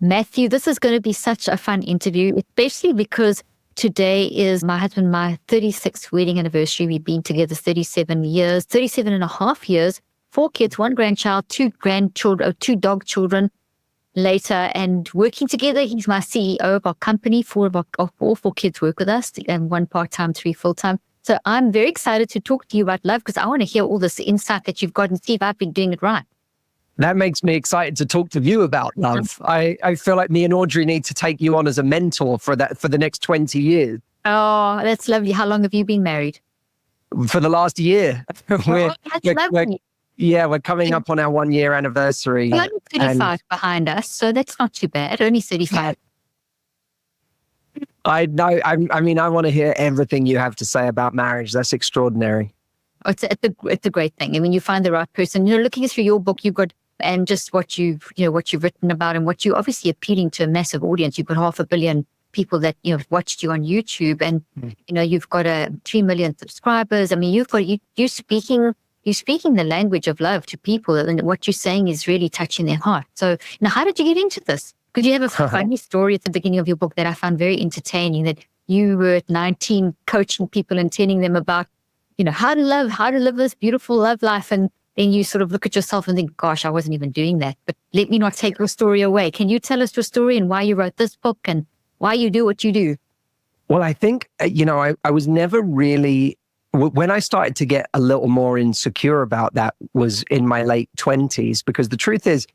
Matthew, this is going to be such a fun interview, especially because today is my husband, my 36th wedding anniversary. We've been together 37 years, 37 and a half years, 4 kids, 1 grandchild, 2 grandchildren, 2 dog children later, and working together. He's my CEO of our company. 4 kids work with us, and 1 part-time, 3 full-time. So I'm very excited to talk to you about love, because I want to hear all this insight that you've got and see if I've been doing it right. That makes me excited to talk to you about love. I feel like me and Audrey need to take you on as a mentor for the next 20 years. Oh, that's lovely. How long have you been married? For the last year. That's lovely. We're coming up on our 1-year anniversary. You're only 35 behind us, so that's not too bad. Only 35. I know. I mean, I want to hear everything you have to say about marriage. That's extraordinary. It's a great thing. I mean, you find the right person. Looking through your book, you've got, and just what you've written about, and what you obviously appealing to a massive audience. You've got 500 million people that watched you on YouTube, and you've got 3 million subscribers. I mean, you're speaking the language of love to people, and what you're saying is really touching their heart. So now, how did you get into this? Could you have a funny story at the beginning of your book that I found very entertaining, that you were at 19 coaching people and telling them about, how to live this beautiful love life, and then you sort of look at yourself and think, gosh, I wasn't even doing that. But let me not take your story away. Can you tell us your story and why you wrote this book and why you do what you do? Well, I think, I was never really, when I started to get a little more insecure about that was in my late 20s, because the truth is,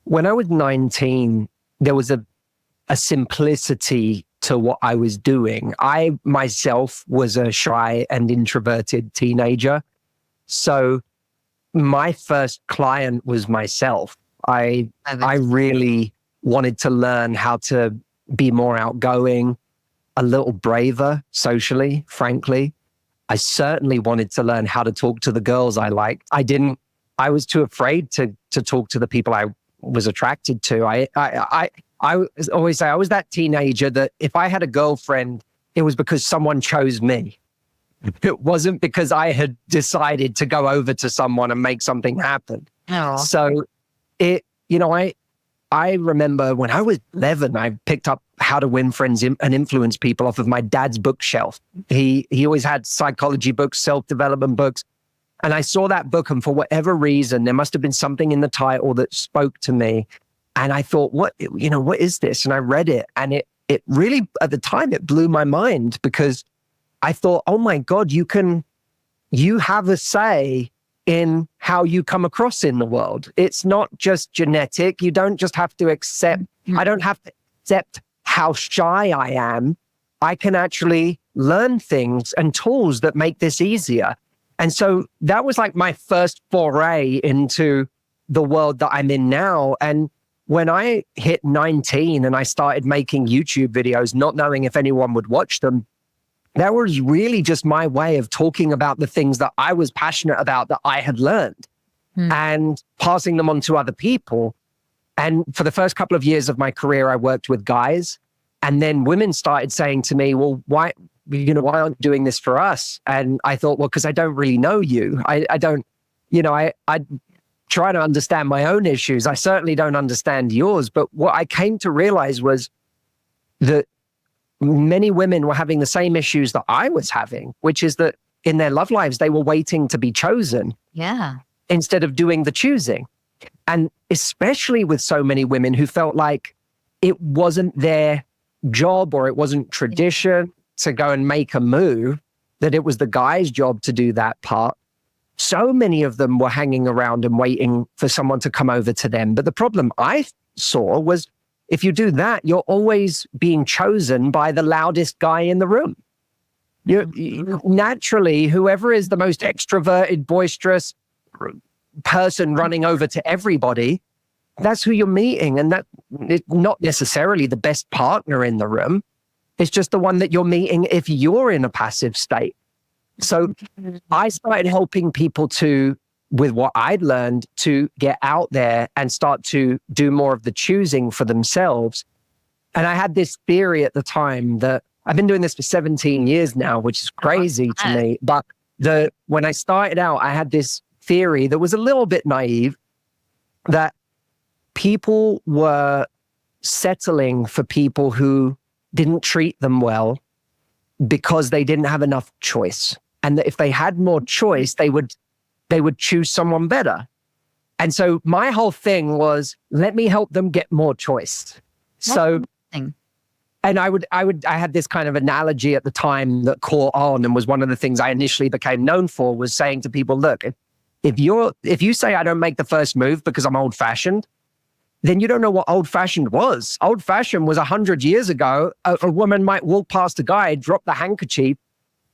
when I was 19, there was a simplicity to what I was doing. I myself was a shy and introverted teenager. So my first client was myself. I really wanted to learn how to be more outgoing, a little braver socially, frankly. I certainly wanted to learn how to talk to the girls I liked. I was too afraid to talk to the people I was attracted to. I always say I was that teenager that if I had a girlfriend, it was because someone chose me. It wasn't because I had decided to go over to someone and make something happen. Oh. So I remember when I was 11, I picked up How to Win Friends and Influence People off of my dad's bookshelf. He always had psychology books, self-development books. And I saw that book, and for whatever reason, there must have been something in the title that spoke to me. And I thought, what is this? And I read it, and it really, at the time, it blew my mind, because I thought, oh my God, you have a say in how you come across in the world. It's not just genetic. You don't just have to accept, I don't have to accept how shy I am. I can actually learn things and tools that make this easier. And so that was like my first foray into the world that I'm in now. And when I hit 19 and I started making YouTube videos, not knowing if anyone would watch them, that was really just my way of talking about the things that I was passionate about, that I had learned, and passing them on to other people. And for the first couple of years of my career, I worked with guys, and then women started saying to me, well, why aren't you doing this for us? And I thought, well, because I don't really know you. I try to understand my own issues. I certainly don't understand yours. But what I came to realize was that many women were having the same issues that I was having, which is that in their love lives, they were waiting to be chosen. Yeah. Instead of doing the choosing. And especially with so many women who felt like it wasn't their job, or it wasn't tradition to go and make a move, that it was the guy's job to do that part. So many of them were hanging around and waiting for someone to come over to them. But the problem I saw was, if you do that, you're always being chosen by the loudest guy in the room. Naturally, whoever is the most extroverted, boisterous person running over to everybody, that's who you're meeting. And that is not necessarily the best partner in the room. It's just the one that you're meeting if you're in a passive state. So I started helping people with what I'd learned, to get out there and start to do more of the choosing for themselves. And I had this theory at the time that I've been doing this for 17 years now, which is crazy to me. But when I started out, I had this theory that was a little bit naive, that people were settling for people who didn't treat them well because they didn't have enough choice. And that if they had more choice, they would choose someone better. And so my whole thing was, let me help them get more choice. So, and I had this kind of analogy at the time that caught on and was one of the things I initially became known for, was saying to people, look, if you say I don't make the first move because I'm old fashioned, then you don't know what old fashioned was. Old fashioned was 100 years ago. A woman might walk past a guy, drop the handkerchief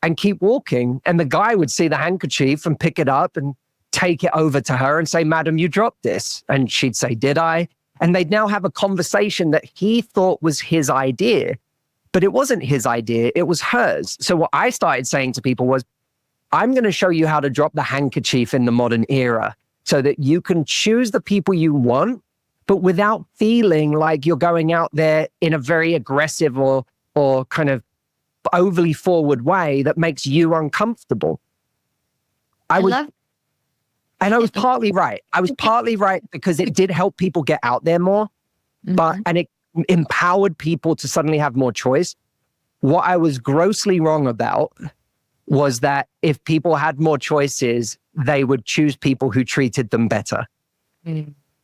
and keep walking. And the guy would see the handkerchief and pick it up and take it over to her and say, madam, you dropped this. And she'd say, did I? And they'd now have a conversation that he thought was his idea, but it wasn't his idea, it was hers. So what I started saying to people was, I'm going to show you how to drop the handkerchief in the modern era so that you can choose the people you want, but without feeling like you're going out there in a very aggressive or kind of overly forward way that makes you uncomfortable. I was partly right. I was partly right because it did help people get out there more, and it empowered people to suddenly have more choice. What I was grossly wrong about was that if people had more choices, they would choose people who treated them better.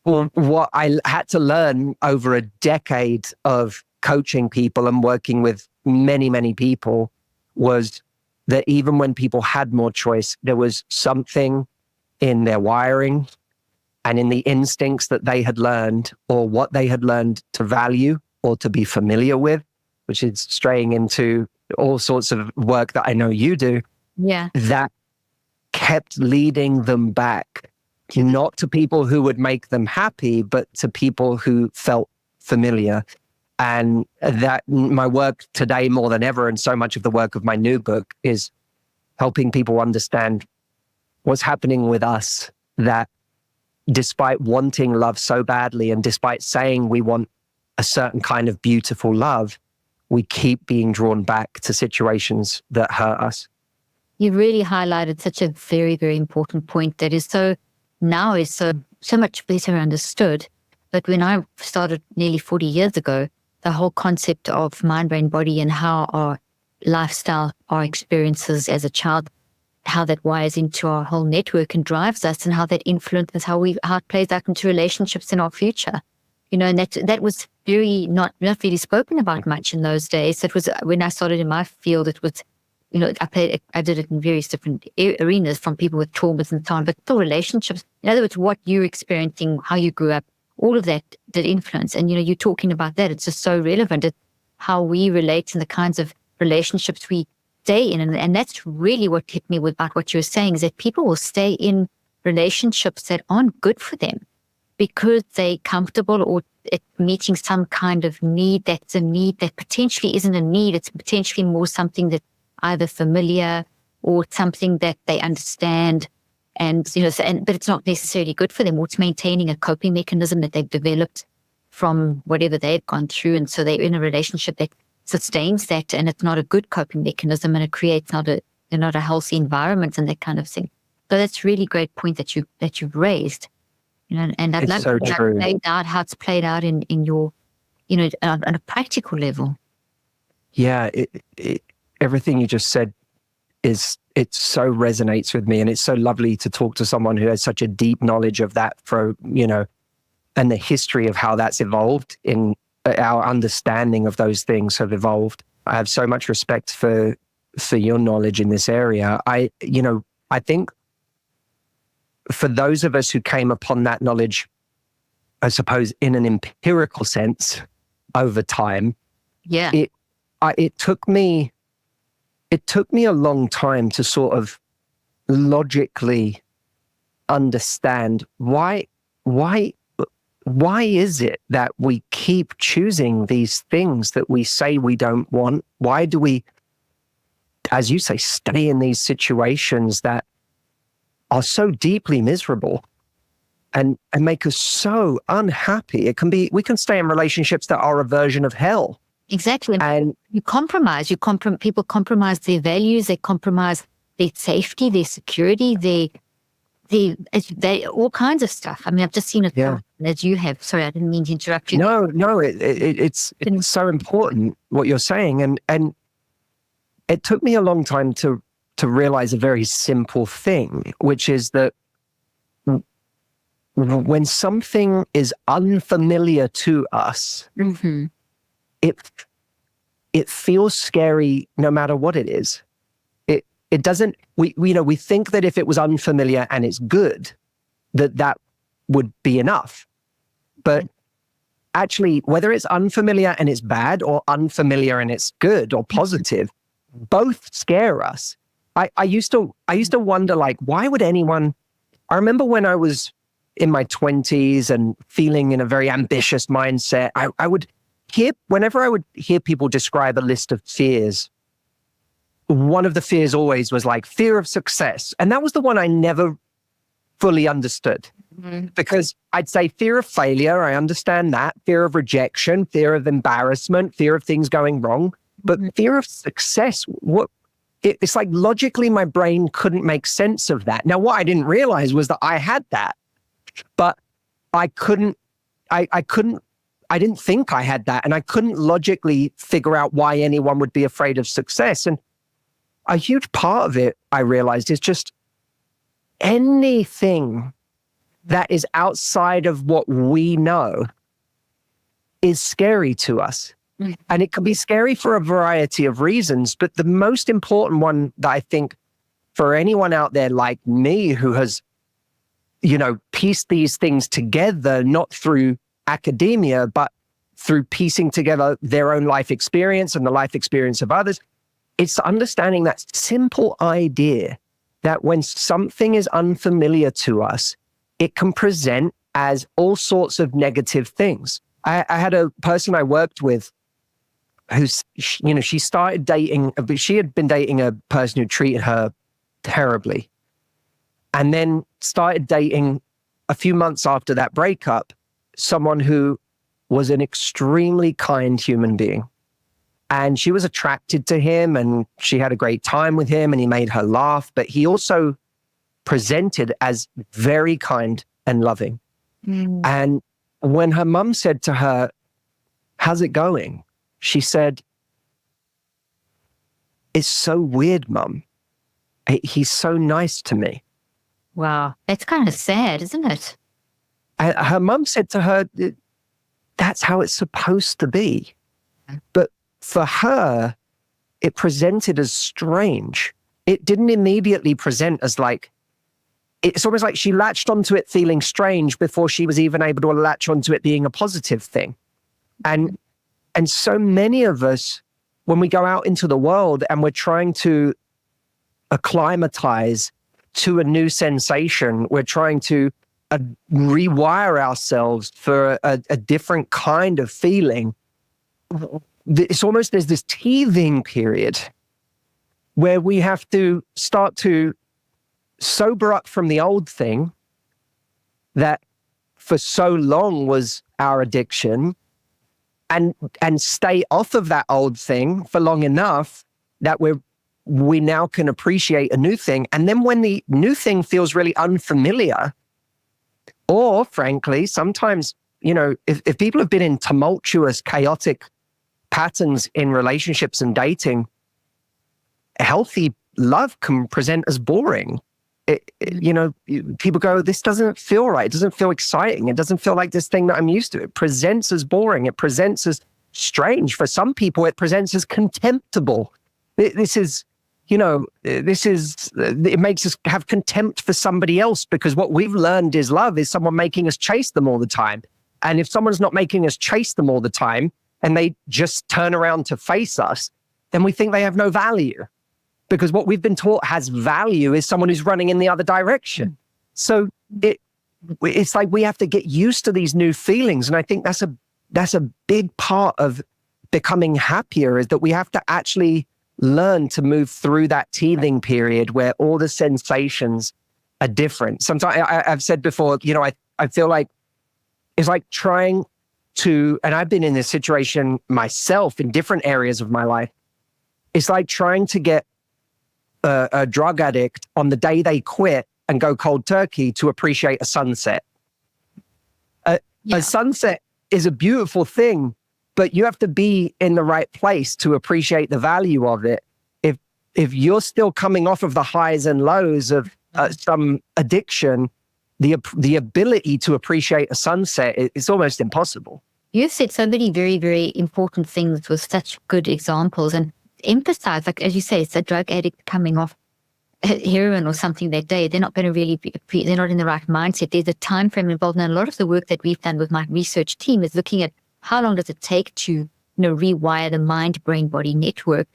Well, what I had to learn over a decade of coaching people and working with many, many people was that even when people had more choice, there was something in their wiring and in the instincts that they had learned or what they had learned to value or to be familiar with, which is straying into all sorts of work that I know you do. Yeah. That kept leading them back, not to people who would make them happy, but to people who felt familiar. And that my work today more than ever, and so much of the work of my new book, is helping people understand what's happening with us, that despite wanting love so badly and despite saying we want a certain kind of beautiful love, we keep being drawn back to situations that hurt us. You really highlighted such a very, very important point that is so much better understood. But when I started nearly 40 years ago, the whole concept of mind, brain, body and how our lifestyle, our experiences as a child, how that wires into our whole network and drives us, and how that influences how it plays out into relationships in our future. And that was very not really spoken about much in those days. It was when I started in my field, it was, I did it in various different arenas, from people with traumas and so on, but still relationships. In other words, what you're experiencing, how you grew up, all of that did influence. And, you're talking about that. It's just so relevant. It's how we relate and the kinds of relationships we stay in. And that's really what hit me about what you were saying, is that people will stay in relationships that aren't good for them because they're comfortable or it's meeting some kind of need that's a need that potentially isn't a need. It's potentially more something that's either familiar or something that they understand. And, but it's not necessarily good for them, or it's maintaining a coping mechanism that they've developed from whatever they've gone through. And so they're in a relationship that sustains that, and it's not a good coping mechanism, and it creates not a healthy environment and that kind of thing. So that's really great point that you've raised. And I'd love to how it's played out in your, on a practical level. Yeah, everything you just said it so resonates with me, and it's so lovely to talk to someone who has such a deep knowledge of that and the history of how that's evolved. In our understanding of those things have evolved. I have so much respect for your knowledge in this area. I think for those of us who came upon that knowledge, I suppose in an empirical sense over time, it took me a long time to sort of logically understand why is it that we keep choosing these things that we say we don't want? Why do we, as you say, stay in these situations that are so deeply miserable and make us so unhappy? We can stay in relationships that are a version of hell. Exactly. And you compromise. People compromise their values. They compromise their safety, their security, they all kinds of stuff. I mean, I've just seen it as you have. Sorry, I didn't mean to interrupt you. No, it's so important what you're saying, and it took me a long time to realize a very simple thing, which is that when something is unfamiliar to us, it feels scary no matter what it is. It doesn't, we think that if it was unfamiliar and it's good, that would be enough. But actually, whether it's unfamiliar and it's bad or unfamiliar and it's good or positive, both scare us. I used to wonder, like, why would anyone, I remember when I was in my 20s and feeling in a very ambitious mindset, I would whenever I would hear people describe a list of fears, one of the fears always was like fear of success. And that was the one I never fully understood. Because I'd say fear of failure, I understand that. Fear of rejection, fear of embarrassment, fear of things going wrong. But fear of success, it's like logically my brain couldn't make sense of that. Now, what I didn't realize was that I had that, but I didn't think I had that, and I couldn't logically figure out why anyone would be afraid of success. And a huge part of it, I realized, is just anything that is outside of what we know is scary to us. And it can be scary for a variety of reasons, but the most important one that I think for anyone out there like me who has, pieced these things together, not through academia, but through piecing together their own life experience and the life experience of others, it's understanding that simple idea that when something is unfamiliar to us, it can present as all sorts of negative things. I had a person I worked with who's, she started dating, but she had been dating a person who treated her terribly. And then started dating a few months after that breakup, someone who was an extremely kind human being. And she was attracted to him and she had a great time with him and he made her laugh, but he also presented as very kind and loving. And when her mum said to her, "How's it going?" She said, "It's so weird, Mum. He's so nice to me." Wow. That's kind of sad, isn't it? Her mum said to her, "That's how it's supposed to be." But for her, it presented as strange. It didn't immediately present as like, it's almost like she latched onto it feeling strange before she was even able to latch onto it being a positive thing. And so many of us, when we go out into the world and we're trying to acclimatize to a new sensation, we're trying to rewire ourselves for a different kind of feeling. It's almost, there's this teething period where we have to start to sober up from the old thing that for so long was our addiction, and stay off of that old thing for long enough that we now can appreciate a new thing. And then when the new thing feels really unfamiliar, or frankly, sometimes, if people have been in tumultuous, chaotic patterns in relationships and dating, healthy love can present as boring. People go, "This doesn't feel right. It doesn't feel exciting. It doesn't feel like this thing that I'm used to." It presents as boring. It presents as strange. For some people, it presents as contemptible. It makes us have contempt for somebody else, because what we've learned is love is someone making us chase them all the time. And if someone's not making us chase them all the time and they just turn around to face us, then we think they have no value. Because what we've been taught has value is someone who's running in the other direction. So it's like we have to get used to these new feelings. And I think that's a big part of becoming happier, is that we have to actually learn to move through that teething period where all the sensations are different. Sometimes I've said before, I feel like it's like trying to, and I've been in this situation myself in different areas of my life. It's like trying to get a drug addict on the day they quit and go cold turkey to appreciate a sunset. A sunset is a beautiful thing, but you have to be in the right place to appreciate the value of it. If you're still coming off of the highs and lows of some addiction, the ability to appreciate a sunset is almost impossible. You said so many very, very important things with such good examples, and emphasize, like as you say, it's a drug addict coming off heroin or something that day. They're not going to really they're not in the right mindset. There's a time frame involved, and a lot of the work that we've done with my research team is looking at how long does it take to rewire the mind-brain-body network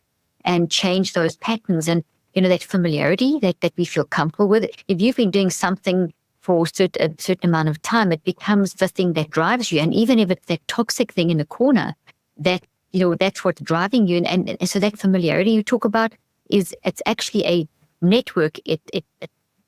and change those patterns and that familiarity that we feel comfortable with. If you've been doing something for a certain amount of time, it becomes the thing that drives you. And even if it's that toxic thing in the corner, that that's what's driving you. And so that familiarity you talk about it's actually a network. It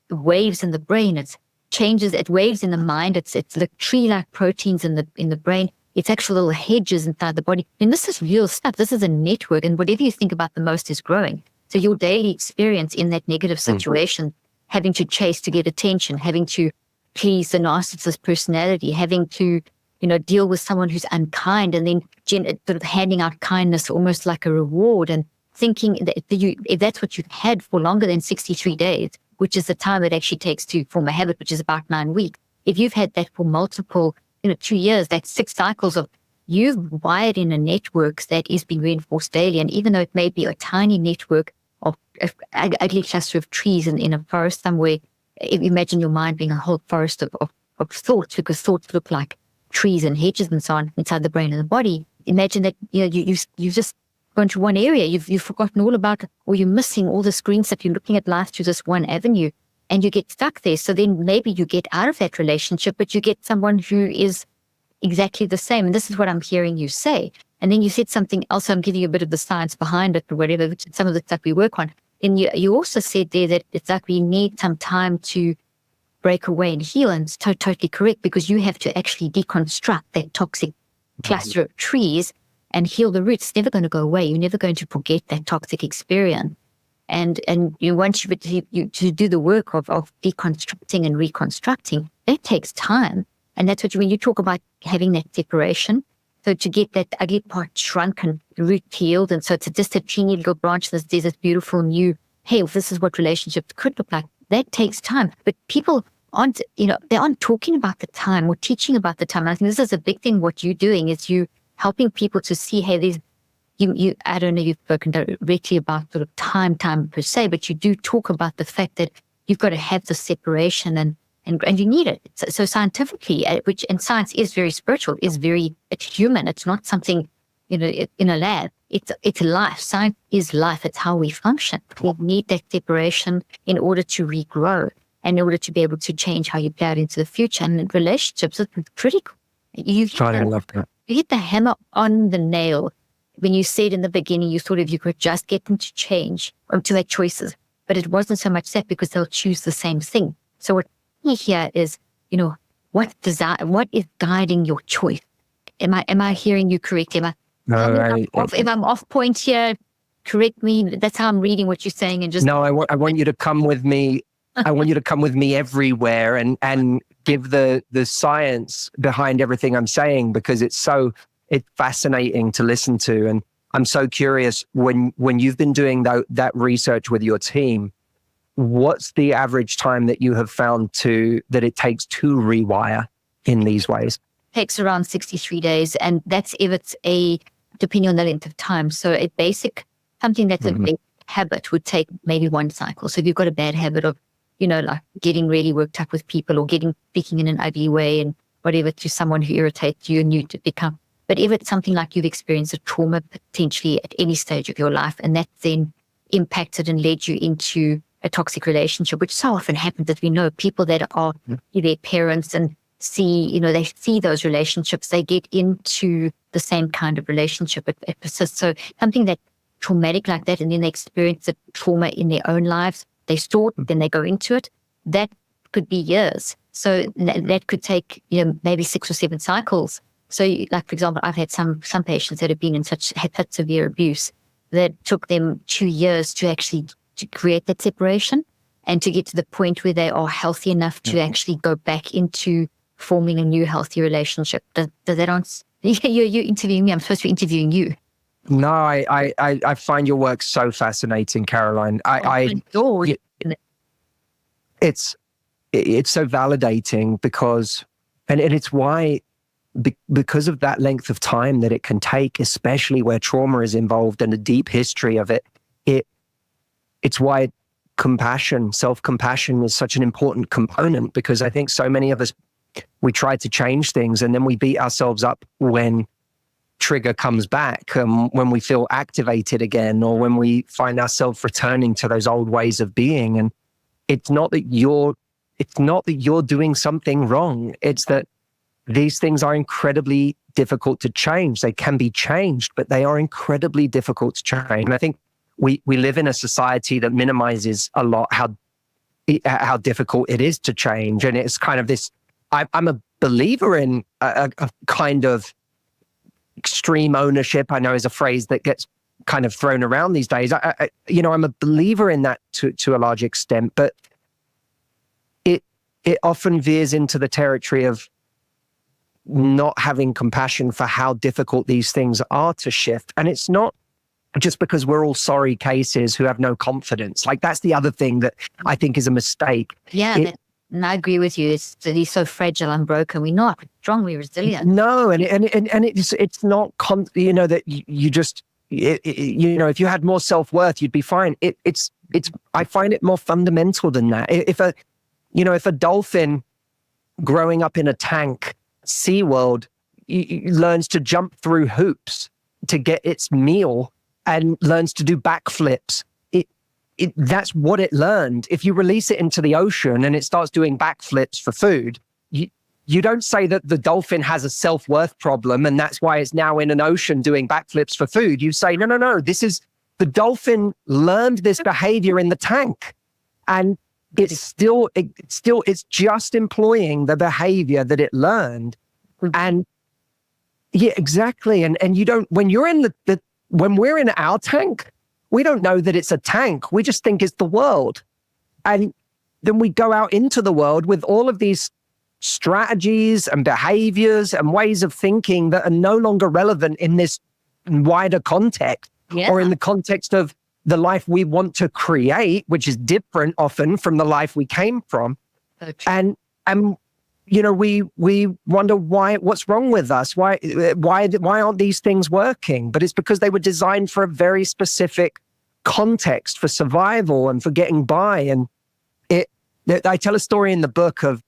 waves in the brain. It changes. It waves in the mind. It's like tree-like proteins in the brain. It's actual little hedges inside the body. And this is real stuff. This is a network. And whatever you think about the most is growing. So your daily experience in that negative situation, having to chase to get attention, having to please the narcissist personality, having to, deal with someone who's unkind, and then sort of handing out kindness almost like a reward, and thinking that if that's what you've had for longer than 63 days, which is the time it actually takes to form a habit, which is about 9 weeks. If you've had that for multiple 2 years, that's 6 cycles of you've wired in a network that is being reinforced daily. And even though it may be a tiny network of ugly cluster of trees in a forest somewhere, imagine your mind being a whole forest of thoughts, because thoughts look like trees and hedges and so on inside the brain and the body. Imagine that you've just gone to one area, you've forgotten all about, or you're missing all the screen stuff. You're looking at life through this one avenue, and you get stuck there. So then maybe you get out of that relationship, but you get someone who is exactly the same. And this is what I'm hearing you say. And then you said something else. I'm giving you a bit of the science behind it or whatever, which is some of the stuff we work on. And you also said there that it's like we need some time to break away and heal. And it's totally correct, because you have to actually deconstruct that toxic cluster of trees and heal the roots. It's never going to go away. You're never going to forget that toxic experience. And once you to do the work of deconstructing and reconstructing, that takes time. And that's when you talk about having that separation. So to get that ugly part shrunk and root healed, and so it's just a teeny little branch, there's this beautiful new, hey, this is what relationships could look like. That takes time. But people aren't, they aren't talking about the time or teaching about the time. And I think this is a big thing. What you're doing is you helping people to see, hey, there's, I don't know if you've spoken directly about sort of time per se, but you do talk about the fact that you've got to have the separation and you need it. So scientifically, and science is very spiritual, it's human. It's not something, in a lab. It's life. Science is life. It's how we function. We need that separation in order to regrow and in order to be able to change how you play out into the future. And relationships is critical. I love that. You hit the hammer on the nail when you said in the beginning, you thought if you could just get them to change or to make choices, but it wasn't so much that, because they'll choose the same thing. So what here is, what is guiding your choice? Am I hearing you correctly? If I'm off point here, correct me. That's how I'm reading what you're saying. And just no, I want you to come with me. I want you to come with me everywhere and give the science behind everything I'm saying, because it's fascinating to listen to. And I'm so curious, when you've been doing that research with your team, what's the average time that you have found that it takes to rewire in these ways? Takes around 63 days. And that's if it's depending on the length of time. So something that's a big habit would take maybe 1 cycle. So if you've got a bad habit of, like getting really worked up with people or speaking in an ugly way and whatever to someone who irritates you and you to become. But if it's something like you've experienced a trauma potentially at any stage of your life, and that then impacted and led you into a toxic relationship, which so often happens, that we know people that are their parents and they see those relationships, they get into the same kind of relationship. It persists. So something that traumatic like that, and then they experience the trauma in their own lives, they store it, then they go into it. That could be years. So that could take, maybe 6 or 7 cycles. So like, for example, I've had some patients that have been had such severe abuse that took them 2 years to actually to create that separation. and to get to the point where they are healthy enough to actually go back into forming a new healthy relationship. Does that answer? You're interviewing me. I'm supposed to be interviewing you. No, I find your work so fascinating, Caroline. It's so validating because it's why, because of that length of time that it can take, especially where trauma is involved and a deep history of it, it's why compassion, self-compassion is such an important component, because I think so many of us, we try to change things and then we beat ourselves up when trigger comes back, when we feel activated again, or when we find ourselves returning to those old ways of being. And it's not that you're doing something wrong. It's that these things are incredibly difficult to change. They can be changed, but they are incredibly difficult to change. And I think we live in a society that minimizes a lot how difficult it is to change. And it's kind of this, I'm a believer in a kind of extreme ownership, I know is a phrase that gets kind of thrown around these days. I'm a believer in that to a large extent, but it often veers into the territory of not having compassion for how difficult these things are to shift. And it's not just because we're all sorry cases who have no confidence. Like, that's the other thing that I think is a mistake. Yeah, and I agree with you. It's that he's so fragile and broken. We're not strongly resilient. No, and it's not that you just if you had more self-worth, you'd be fine. It's I find it more fundamental than that. If a dolphin growing up in a tank, SeaWorld, learns to jump through hoops to get its meal and learns to do backflips, that's what it learned. If you release it into the ocean and it starts doing backflips for food, you don't say that the dolphin has a self-worth problem and that's why it's now in an ocean doing backflips for food. You say, no, this is, the dolphin learned this behavior in the tank, and it's just employing the behavior that it learned. And yeah, exactly. And you don't, when you're in when we're in our tank, we don't know that it's a tank. We just think it's the world. And then we go out into the world with all of these strategies and behaviors and ways of thinking that are no longer relevant in this wider context, or in the context of the life we want to create, which is different often from the life we came from. And we wonder what's wrong with us? Why aren't these things working? But it's because they were designed for a very specific context, for survival and for getting by. And I tell a story in the book of,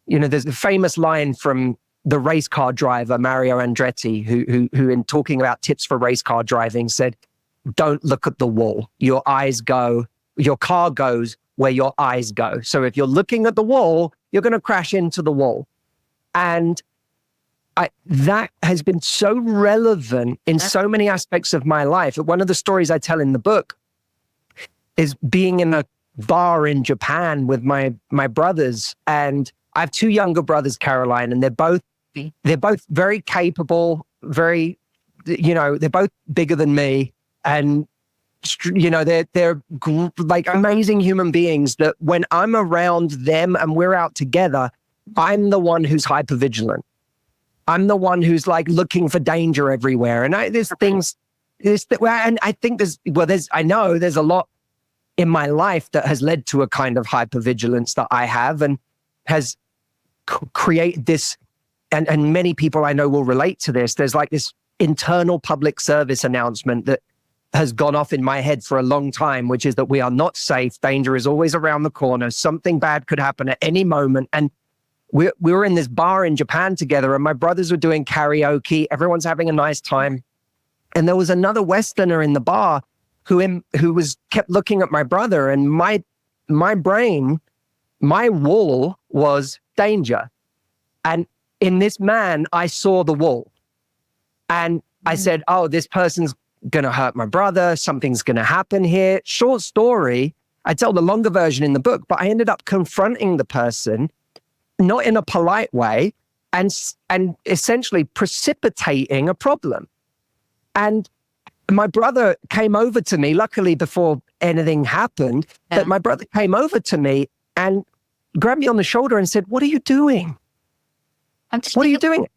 there's a famous line from the race car driver, Mario Andretti, who in talking about tips for race car driving said, don't look at the wall. Your car goes where your eyes go. So if you're looking at the wall, you're going to crash into the wall. And that has been so relevant in so many aspects of my life. One of the stories I tell in the book is being in a bar in Japan with my brothers. And I have two younger brothers, Caroline, and they're both very capable, they're both bigger than me. And they're like amazing human beings that when I'm around them and we're out together, I'm the one who's hypervigilant. I'm the one who's like looking for danger everywhere. And I know there's a lot in my life that has led to a kind of hypervigilance that I have, and has created this, and many people I know will relate to this. There's like this internal public service announcement that has gone off in my head for a long time, which is that we are not safe. Danger is always around the corner. Something bad could happen at any moment. And we were in this bar in Japan together, and my brothers were doing karaoke. Everyone's having a nice time. And there was another Westerner in the bar who kept looking at my brother, and my brain, my wall was danger. And in this man, I saw the wall. And I said, oh, this person's going to hurt my brother. Something's going to happen here. Short story. I tell the longer version in the book, but I ended up confronting the person, not in a polite way, and essentially precipitating a problem. And my brother came over to me, luckily before anything happened, but my brother came over to me and grabbed me on the shoulder and said, "What are you doing? What are you doing?"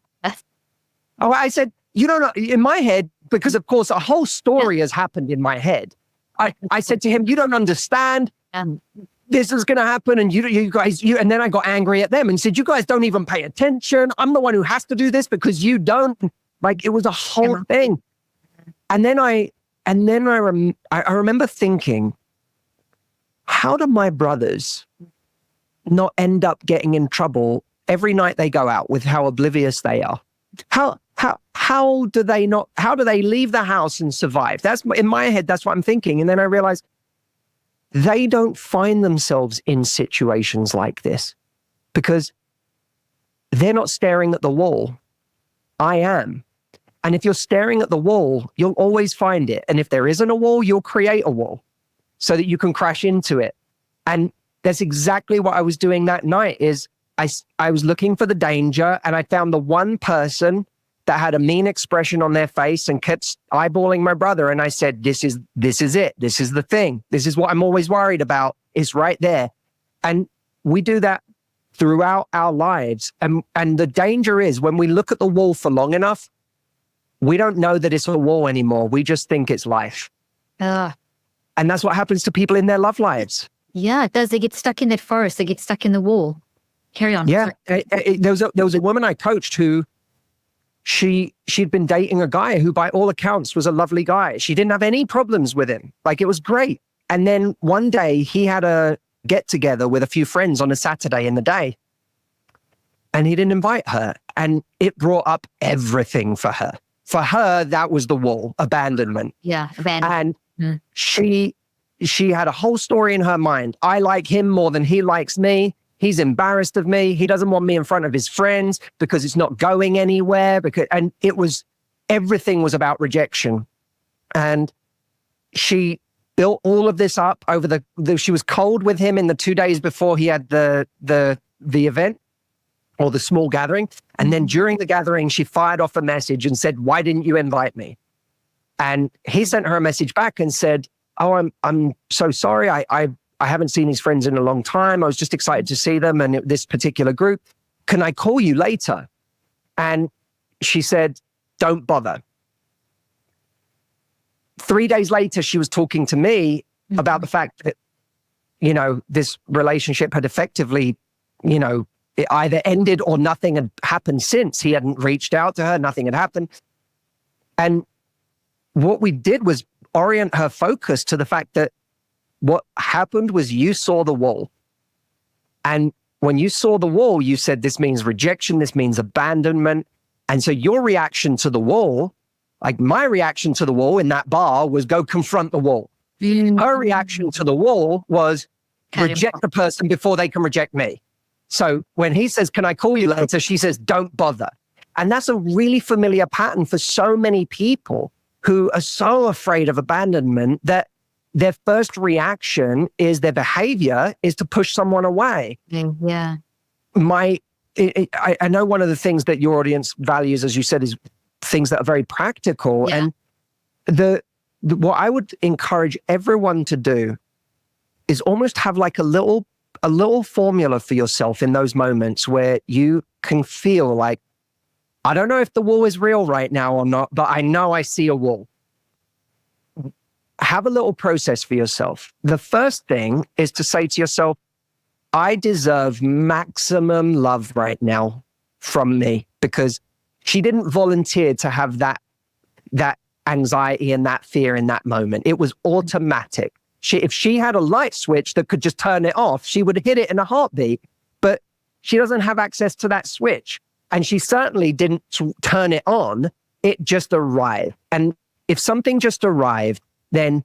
Oh, I said, "You don't know," in my head, because of course a whole story has happened in my head. I said to him, "You don't understand. This is going to happen." And you guys, and then I got angry at them and said, "You guys don't even pay attention. I'm the one who has to do this because you don't." Like, it was a whole thing. And then I remember thinking, how do my brothers not end up getting in trouble every night they go out with how oblivious they are? How do they leave the house and survive? That's in my head. That's what I'm thinking. And then I realized they don't find themselves in situations like this because they're not staring at the wall. I am. And if you're staring at the wall, you'll always find it. And if there isn't a wall, you'll create a wall so that you can crash into it. And that's exactly what I was doing that night. Is I was looking for the danger, and I found the one person that had a mean expression on their face and kept eyeballing my brother. And I said, this is it. This is the thing. This is what I'm always worried about. It's right there. And we do that throughout our lives. And the danger is when we look at the wall for long enough, we don't know that it's a wall anymore. We just think it's life. And that's what happens to people in their love lives. Yeah, it does. They get stuck in that forest. They get stuck in the wall. Carry on. Yeah. There was a woman I coached who she'd been dating a guy who by all accounts was a lovely guy. She didn't have any problems with him. Like, it was great. And then one day he had a get together with a few friends on a Saturday in the day. And he didn't invite her. And it brought up everything for her. For her, that was the wall, abandonment. Yeah, abandonment. And she had a whole story in her mind. I like him more than he likes me. He's embarrassed of me. He doesn't want me in front of his friends because it's not going anywhere. And everything was about rejection. And she built all of this up over she was cold with him in the 2 days before he had the event, or the small gathering. And then during the gathering, she fired off a message and said, "Why didn't you invite me?" And he sent her a message back and said, "Oh, I'm so sorry. I haven't seen his friends in a long time. I was just excited to see them and this particular group. Can I call you later?" And she said, "Don't bother." 3 days later, she was talking to me about the fact that, this relationship had effectively, it either ended or nothing had happened since. He hadn't reached out to her. Nothing had happened. And what we did was orient her focus to the fact that what happened was you saw the wall. And when you saw the wall, you said, this means rejection, this means abandonment. And so your reaction to the wall, like my reaction to the wall in that bar, was go confront the wall. Her reaction to the wall was reject the person before they can reject me. So when he says, "Can I call you later?" she says, "Don't bother." And that's a really familiar pattern for so many people who are so afraid of abandonment that their first reaction is their behavior is to push someone away. Yeah. I know one of the things that your audience values, as you said, is things that are very practical. Yeah. And what I would encourage everyone to do is almost have like a little formula for yourself in those moments where you can feel like, I don't know if the wall is real right now or not, but I know I see a wall. Have a little process for yourself. The first thing is to say to yourself, I deserve maximum love right now from me, because she didn't volunteer to have that anxiety and that fear in that moment. It was automatic. If she had a light switch that could just turn it off, she would hit it in a heartbeat, but she doesn't have access to that switch. And she certainly didn't turn it on. It just arrived. And if something just arrived, then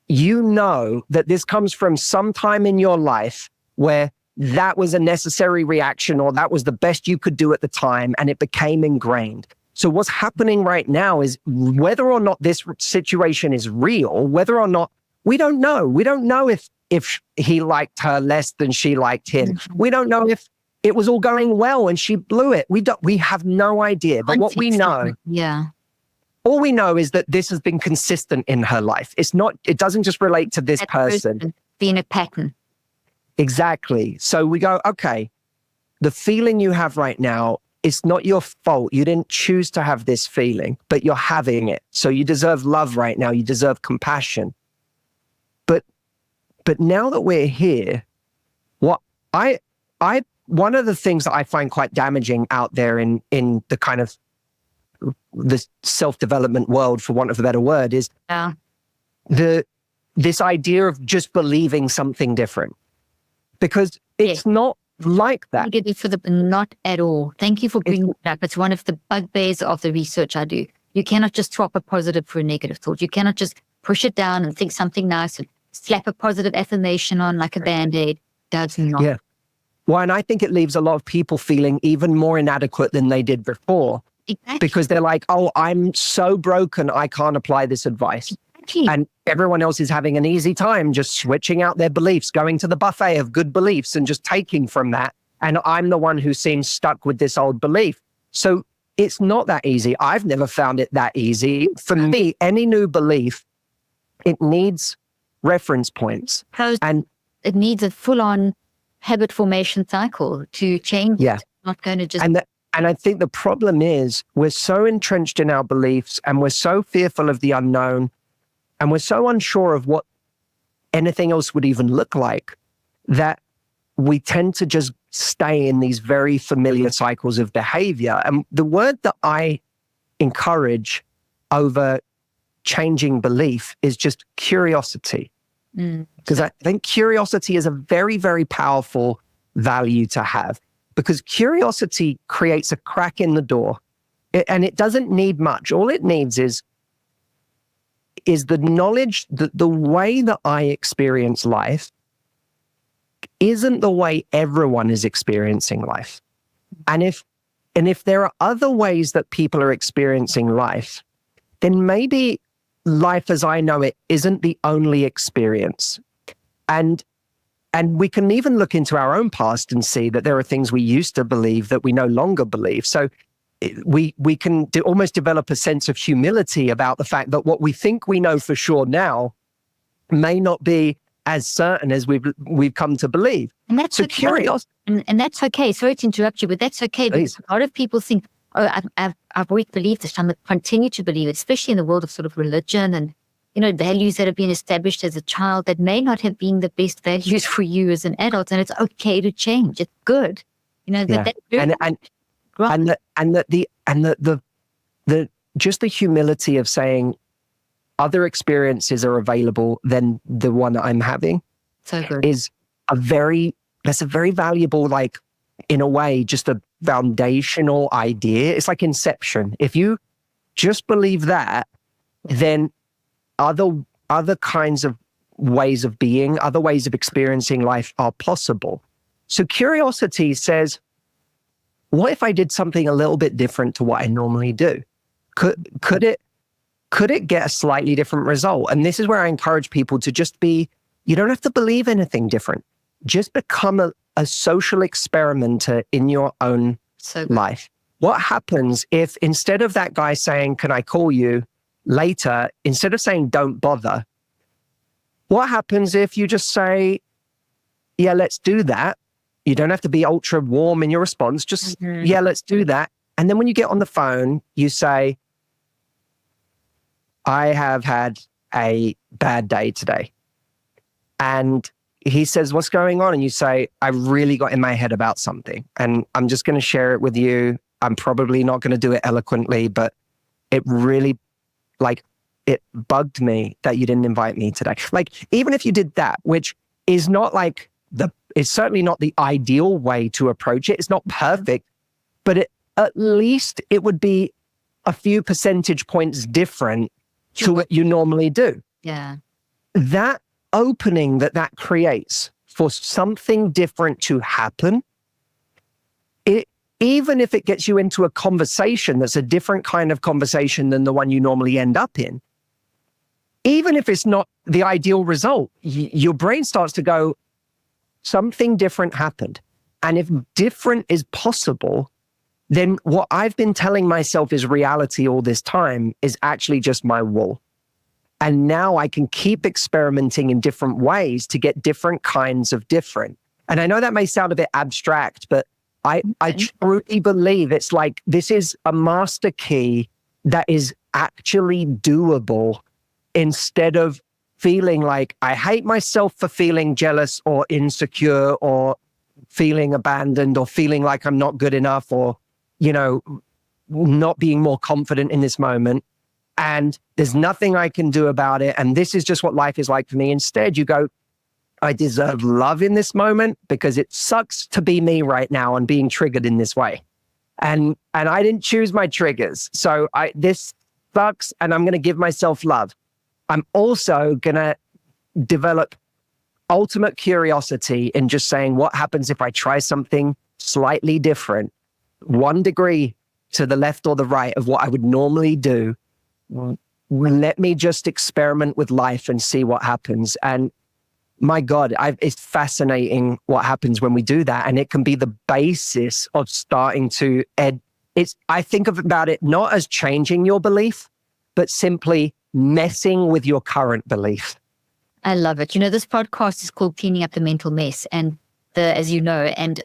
you know that this comes from some time in your life where that was a necessary reaction, or that was the best you could do at the time, and it became ingrained. So what's happening right now is, whether or not this situation is real, whether or not, we don't know. We don't know if he liked her less than she liked him. Mm-hmm. We don't know if it was all going well and she blew it. We have no idea. But what we know, all we know is that this has been consistent in her life. It doesn't just relate to this That person. being a pattern. Exactly. So we go, okay, the feeling you have right now, it's not your fault. You didn't choose to have this feeling, but you're having it. So you deserve love right now. You deserve compassion. But now that we're here, one of the things that I find quite damaging out there in the kind of the self-development world, for want of a better word, is this idea of just believing something different. Because it's not like that. Not at all. Thank you for bringing that up. It's one of the bugbears of the research I do. You cannot just swap a positive for a negative thought. You cannot just push it down and think something nice and slap a positive affirmation on like a Band-Aid. Does not. Yeah. Well, and I think it leaves a lot of people feeling even more inadequate than they did before. Exactly. Because they're like, oh, I'm so broken, I can't apply this advice. Exactly. And everyone else is having an easy time just switching out their beliefs, going to the buffet of good beliefs and just taking from that. And I'm the one who seems stuck with this old belief. So it's not that easy. I've never found it that easy. For me, any new belief, it needs reference points. And it needs a full-on habit formation cycle to change. Yeah. It. Not going to just... And I think the problem is we're so entrenched in our beliefs and we're so fearful of the unknown and we're so unsure of what anything else would even look like that we tend to just stay in these very familiar cycles of behavior. And the word that I encourage over changing belief is just curiosity. Because I think curiosity is a very, very powerful value to have. Because curiosity creates a crack in the door, and it doesn't need much. All it needs is the knowledge that the way that I experience life isn't the way everyone is experiencing life. And if there are other ways that people are experiencing life, then maybe life as I know it isn't the only experience. And we can even look into our own past and see that there are things we used to believe that we no longer believe. So we can almost develop a sense of humility about the fact that what we think we know for sure now may not be as certain as we've come to believe. And that's okay. Curiosity. And that's okay. Sorry to interrupt you, but that's okay. Because a lot of people think, oh, I've always believed this. I'm going to continue to believe it, especially in the world of sort of religion and values that have been established as a child that may not have been the best values for you as an adult, and it's okay to change. It's good, just the humility of saying other experiences are available than the one that I'm having. So good. That's a very valuable, like in a way, just a foundational idea. It's like Inception. If you just believe that, then other kinds of ways of being, other ways of experiencing life are possible. So curiosity says, what if I did something a little bit different to what I normally do? Could it get a slightly different result? And this is where I encourage people to just you don't have to believe anything different. Just become a social experimenter in your own life. What happens if instead of that guy saying, can I call you later, instead of saying, don't bother, what happens if you just say, yeah, let's do that? You don't have to be ultra warm in your response. Just, yeah, let's do that. And then when you get on the phone, you say, I have had a bad day today. And he says, what's going on? And you say, I really got in my head about something and I'm just going to share it with you. I'm probably not going to do it eloquently, but it really, it bugged me that you didn't invite me today. Even if you did that, which is not it's certainly not the ideal way to approach it. It's not perfect, but at least it would be a few percentage points different to what you normally do. Yeah. That opening that creates for something different to happen, even if it gets you into a conversation that's a different kind of conversation than the one you normally end up in, even if it's not the ideal result, your brain starts to go, something different happened. And if different is possible, then what I've been telling myself is reality all this time is actually just my wall. And now I can keep experimenting in different ways to get different kinds of different. And I know that may sound a bit abstract, but I truly believe it's like this is a master key that is actually doable, instead of feeling like I hate myself for feeling jealous or insecure or feeling abandoned or feeling like I'm not good enough or, not being more confident in this moment. And there's nothing I can do about it. And this is just what life is like for me. Instead, you go, I deserve love in this moment because it sucks to be me right now and being triggered in this way. And I didn't choose my triggers. So this sucks and I'm going to give myself love. I'm also going to develop ultimate curiosity in just saying, what happens if I try something slightly different, 1 degree to the left or the right of what I would normally do? Let me just experiment with life and see what happens. And my God, it's fascinating what happens when we do that. And it can be the basis of starting to I think about it not as changing your belief, but simply messing with your current belief. I love it. This podcast is called Cleaning Up the Mental Mess. And as you know, and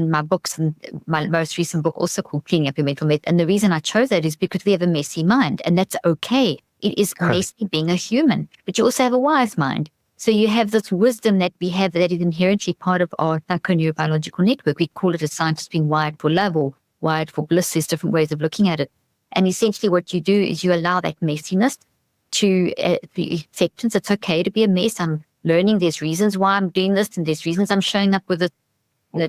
my books, and my most recent book also called Cleaning Up Your Mental Mess. And the reason I chose that is because we have a messy mind, and that's okay. It is messy being a human, but you also have a wise mind. So you have this wisdom that we have that is inherently part of our psychoneurobiological network. We call it as scientists being wired for love or wired for bliss. There's different ways of looking at it. And essentially what you do is you allow that messiness to the acceptance. It's okay to be a mess. I'm learning there's reasons why I'm doing this, and there's reasons I'm showing up with the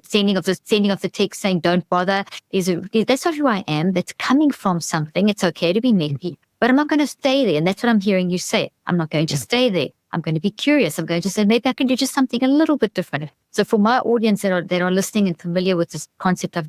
sending of the text saying don't bother. That's not who I am. That's coming from something. It's okay to be messy, but I'm not going to stay there. And that's what I'm hearing you say. I'm not going to stay there. I'm going to be curious. I'm going to say, maybe I can do just something a little bit different. So for my audience that are listening and familiar with this concept I've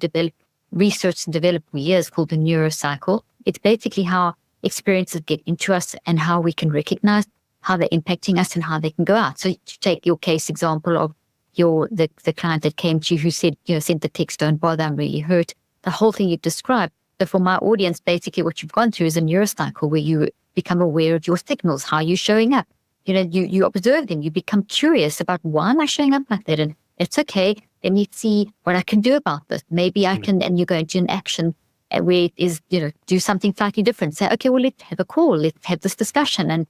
researched and developed for years called the neurocycle, it's basically how experiences get into us and how we can recognize how they're impacting us and how they can go out. So to take your case example of the client that came to you who said, sent the text, don't bother, I'm really hurt. The whole thing you've described. So for my audience, basically what you've gone through is a neurocycle where you become aware of your signals, how you're showing up. You observe them, you become curious about why am I showing up like that? And it's okay. Let me see what I can do about this. Maybe I can, and you go into an action where it is, do something slightly different. Say, okay, well, let's have a call. Let's have this discussion. And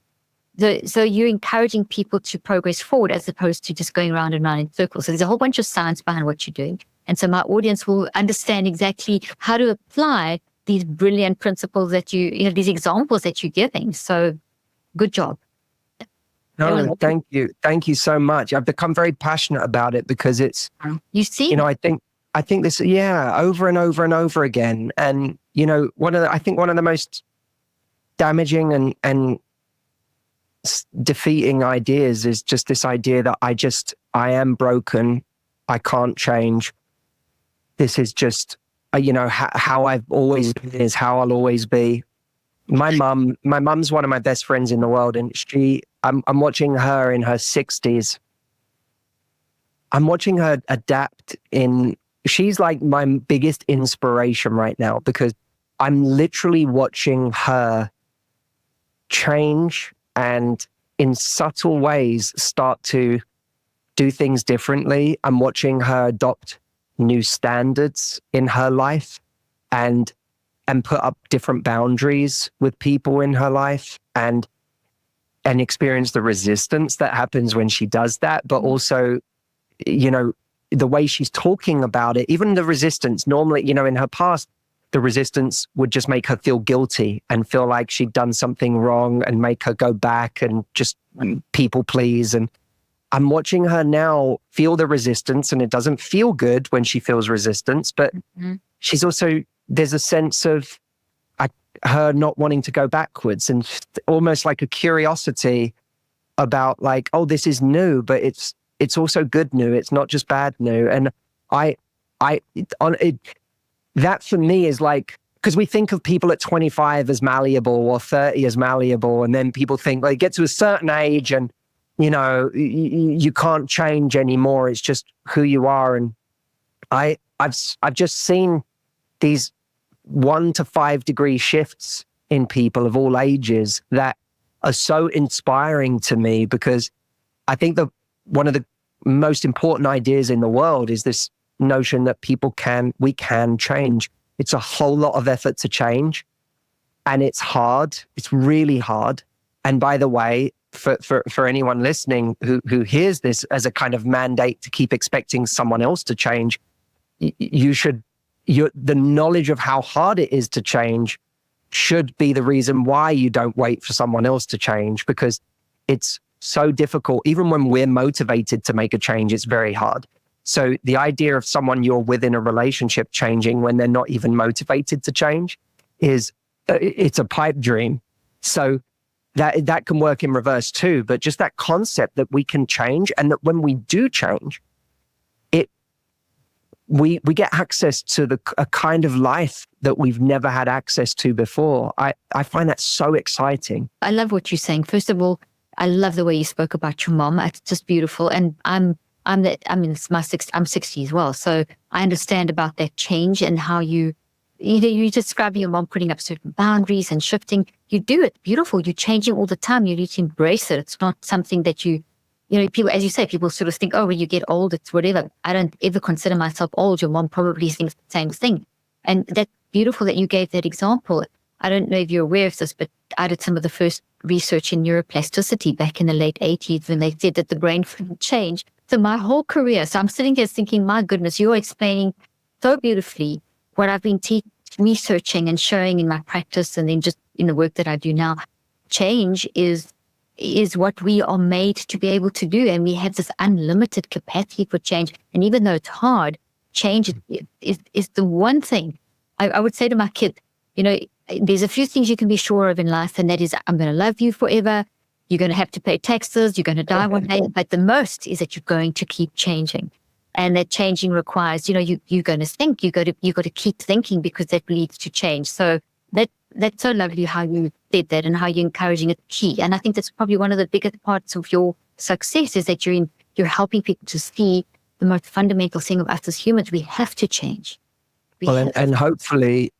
so you're encouraging people to progress forward as opposed to just going round and round in circles. So there's a whole bunch of science behind what you're doing. And so my audience will understand exactly how to apply these brilliant principles that these examples that you're giving. So good job. No, thank you. Thank you so much. I've become very passionate about it because it's, you see, I think this, over and over and over again. And, one of the most damaging and defeating ideas is just this idea that I am broken. I can't change. This is just, how I've always been is how I'll always be. My mum's one of my best friends in the world, and I'm watching her in her 60s. I'm watching her adapt she's like my biggest inspiration right now because I'm literally watching her change and in subtle ways start to do things differently. I'm watching her adopt new standards in her life and put up different boundaries with people in her life and experience the resistance that happens when she does that. But also, the way she's talking about it, even the resistance, normally, in her past, the resistance would just make her feel guilty and feel like she'd done something wrong and make her go back and just people please. And I'm watching her now feel the resistance, and it doesn't feel good when she feels resistance, but she's also, there's a sense of her not wanting to go backwards and almost like a curiosity about like, oh, this is new, but it's also good new. It's not just bad new. And that for me is like, because we think of people at 25 as malleable or 30 as malleable. And then people think like get to a certain age and, you can't change anymore. It's just who you are. And I've just seen these 1 to 5 degree shifts in people of all ages that are so inspiring to me, because I think that one of the most important ideas in the world is this notion that we can change. It's a whole lot of effort to change, and it's hard. It's really hard. And by the way, for anyone listening who hears this as a kind of mandate to keep expecting someone else to change, the knowledge of how hard it is to change should be the reason why you don't wait for someone else to change, because it's so difficult. Even when we're motivated to make a change, it's very hard. So the idea of someone you're with in a relationship changing when they're not even motivated to change it's a pipe dream. So that can work in reverse too. But just that concept that we can change, and that when we do change, we get access to a kind of life that we've never had access to before. I find that so exciting. I love what you're saying. First of all, I love the way you spoke about your mom. It's just beautiful. And I'm 60 as well. So I understand about that change and how you describe your mom putting up certain boundaries and shifting. You do it beautiful. You're changing all the time. You need to embrace it. It's not something that people, as you say, people sort of think, oh, when you get old, it's whatever. I don't ever consider myself old. Your mom probably thinks the same thing. And that's beautiful that you gave that example. I don't know if you're aware of this, but I did some of the first research in neuroplasticity back in the late 80s when they said that the brain couldn't change. So my whole career, so I'm sitting here thinking, my goodness, you're explaining so beautifully what I've been researching and showing in my practice, and then just in the work that I do now. Change is what we are made to be able to do. And we have this unlimited capacity for change. And even though it's hard, change is the one thing I would say to my kids, there's a few things you can be sure of in life, and that is, I'm going to love you forever. You're going to have to pay taxes. You're going to die one day. But the most is that you're going to keep changing. And that changing requires, you're going to think. You got to keep thinking, because that leads to change. So that's so lovely how you did that and how you're encouraging it key. And I think that's probably one of the biggest parts of your success, is that you're helping people to see the most fundamental thing of us as humans. We have to change. And hopefully,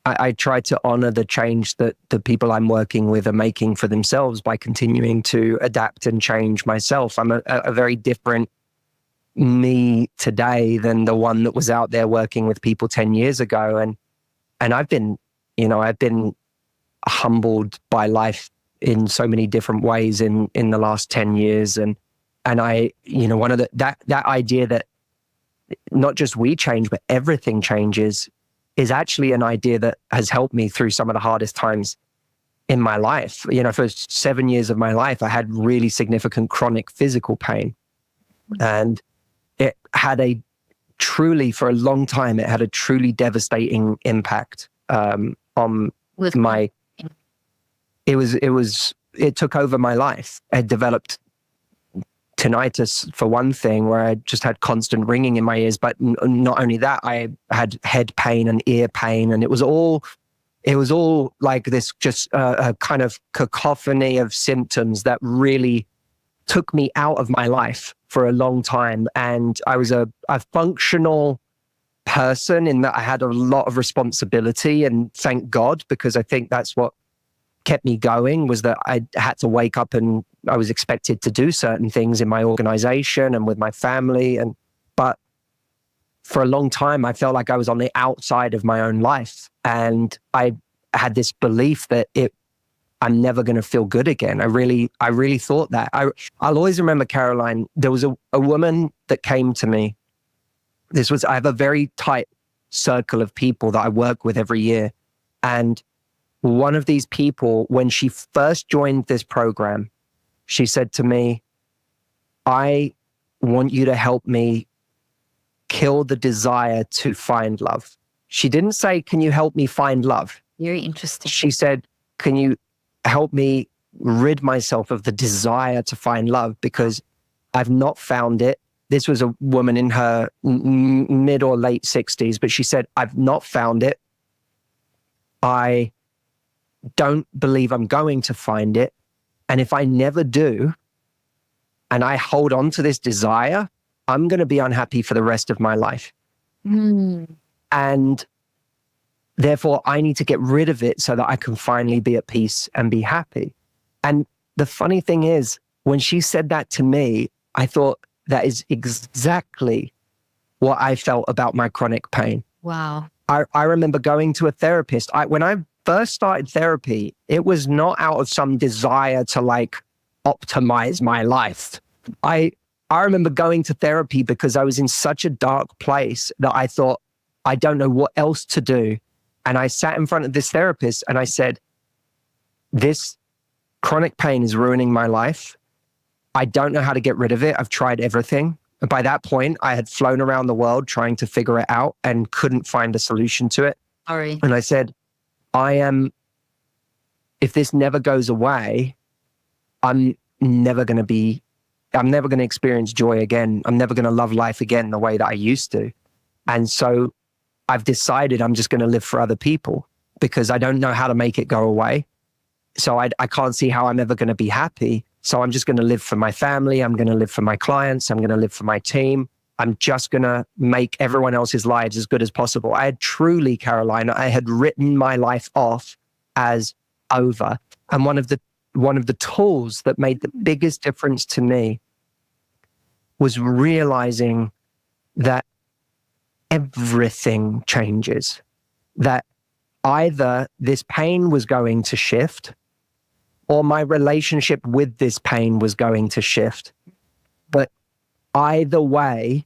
I try to honor the change that the people I'm working with are making for themselves by continuing to adapt and change myself. I'm a very different me today than the one that was out there working with people 10 years ago. And I've been humbled by life in so many different ways in the last 10 years. And I, one of that idea that not just we change, but everything changes, is actually an idea that has helped me through some of the hardest times in my life. For 7 years of my life, I had really significant chronic physical pain. And it had for a long time, it had a truly devastating impact on my, it took over my life. I developed tinnitus, for one thing, where I just had constant ringing in my ears. But not only that, I had head pain and ear pain, and it was all like this, just a kind of cacophony of symptoms that really took me out of my life for a long time. And I was a functional person in that I had a lot of responsibility, and thank God, because I think that's what kept me going, was that I had to wake up and I was expected to do certain things in my organization and with my family. But for a long time, I felt like I was on the outside of my own life. And I had this belief that I'm never going to feel good again. I really thought that. I'll always remember, Caroline, there was a woman that came to me. I have a very tight circle of people that I work with every year. And one of these people, when she first joined this program, she said to me, I want you to help me kill the desire to find love. She didn't say, can you help me find love? Very interesting. She said, can you help me rid myself of the desire to find love, because I've not found it. This was a woman in her mid or late 60s, but she said, I've not found it. I don't believe I'm going to find it. And if I never do, and I hold on to this desire, I'm going to be unhappy for the rest of my life. And Therefore, I need to get rid of it so that I can finally be at peace and be happy. And the funny thing is, when she said that to me, I thought that is exactly what I felt about my chronic pain. Wow. I remember going to a therapist. When I first started therapy, it was not out of some desire to like optimize my life. I remember going to therapy because I was in such a dark place that I thought, I don't know what else to do. And I sat in front of this therapist and I said, this chronic pain is ruining my life. I don't know how to get rid of it. I've tried everything. And by that point, I had flown around the world trying to figure it out and couldn't find a solution to it. Sorry. And I said, if this never goes away, I'm never going to experience joy again. I'm never going to love life again the way that I used to. And so I've decided I'm just going to live for other people because I don't know how to make it go away. So I can't see how I'm ever going to be happy. So I'm just going to live for my family. I'm going to live for my clients. I'm going to live for my team. I'm just going to make everyone else's lives as good as possible. I had truly, Carolina, I had written my life off as over. And one of the tools that made the biggest difference to me was realizing that everything changes, that either this pain was going to shift or my relationship with this pain was going to shift. But either way,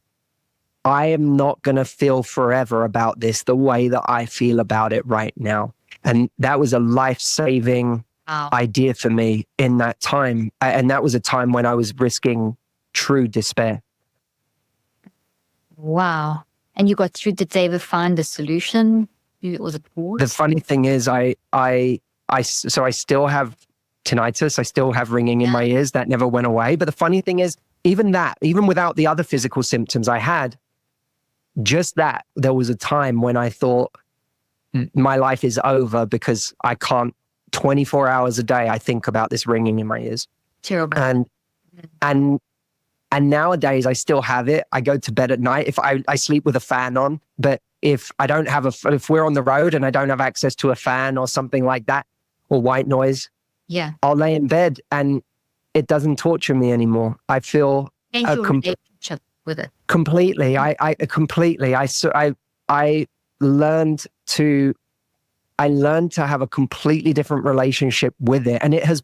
I am not going to feel forever about this the way that I feel about it right now. And that was a life-saving idea for me in that time. And that was a time when I was risking true despair. Wow. And you got through. Did they ever find a solution? Was it pause? The funny thing is, I still have tinnitus. I still have ringing in my ears. That never went away. But the funny thing is, even without the other physical symptoms I had, just that, there was a time when I thought my life is over because I can't, 24 hours a day, I think about this ringing in my ears. Terrible. And nowadays I still have it. I go to bed at night. If I sleep with a fan on, but if we're on the road and I don't have access to a fan or something like that, or white noise, I'll lay in bed and it doesn't torture me anymore. I feel relationship with it completely. I completely. I learned to have a completely different relationship with it, and it's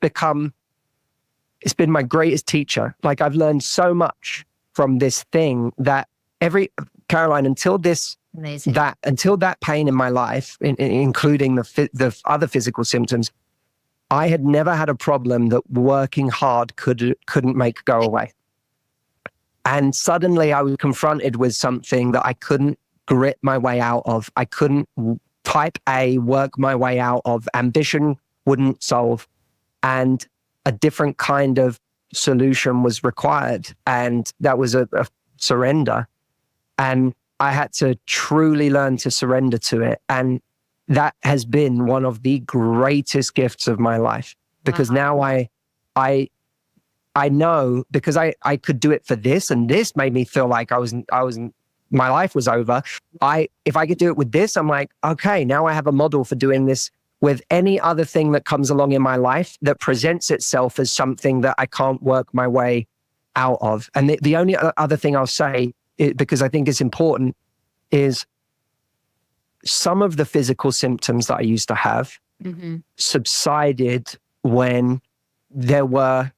been my greatest teacher. Like, I've learned so much from this thing that Caroline, until that pain in my life, including the other physical symptoms, I had never had a problem that working hard couldn't make go away. And suddenly I was confronted with something that I couldn't grit my way out of. I couldn't type A work my way out of. Ambition wouldn't solve. And a different kind of solution was required. And that was a surrender. And I had to truly learn to surrender to it. And that has been one of the greatest gifts of my life, because now I know, because I could do it for this, and this made me feel like my life was over. If I could do it with this, I'm like, okay, now I have a model for doing this with any other thing that comes along in my life that presents itself as something that I can't work my way out of. And the only other thing I'll say, because I think it's important, is some of the physical symptoms that I used to have subsided when there were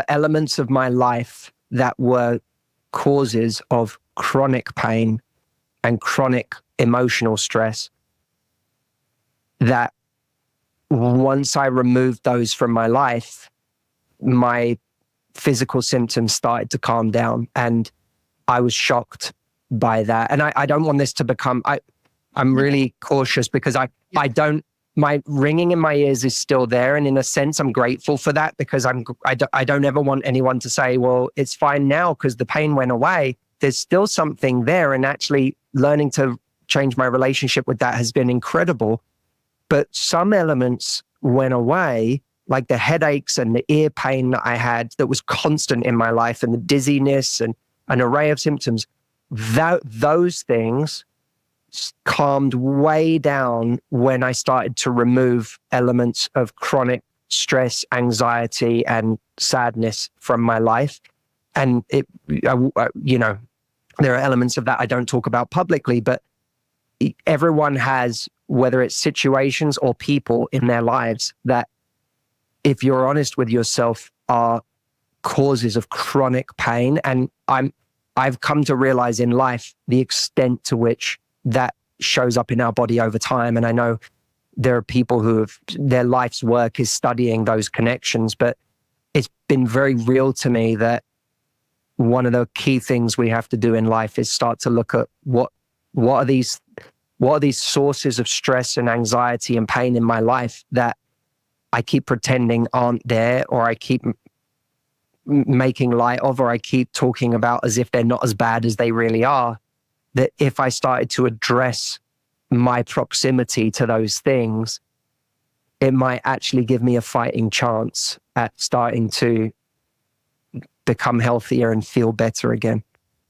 elements of my life that were causes of chronic pain and chronic emotional stress, that once I removed those from my life, my physical symptoms started to calm down. And I was shocked by that. And I don't want this to become, I'm really cautious, because my ringing in my ears is still there. And in a sense, I'm grateful for that, because I don't ever want anyone to say, well, it's fine now because the pain went away. There's still something there. And actually learning to change my relationship with that has been incredible. But some elements went away, like the headaches and the ear pain that I had that was constant in my life, and the dizziness and an array of symptoms. Those things calmed way down when I started to remove elements of chronic stress, anxiety, and sadness from my life. And you know, there are elements of that I don't talk about publicly, but everyone has, whether it's situations or people in their lives that, if you're honest with yourself, are causes of chronic pain. And I've come to realize in life the extent to which that shows up in our body over time. And I know there are people who have, their life's work is studying those connections, but it's been very real to me that one of the key things we have to do in life is start to look at what are these sources of stress and anxiety and pain in my life that I keep pretending aren't there, or I keep making light of, or I keep talking about as if they're not as bad as they really are. That if I started to address my proximity to those things, it might actually give me a fighting chance at starting to become healthier and feel better again.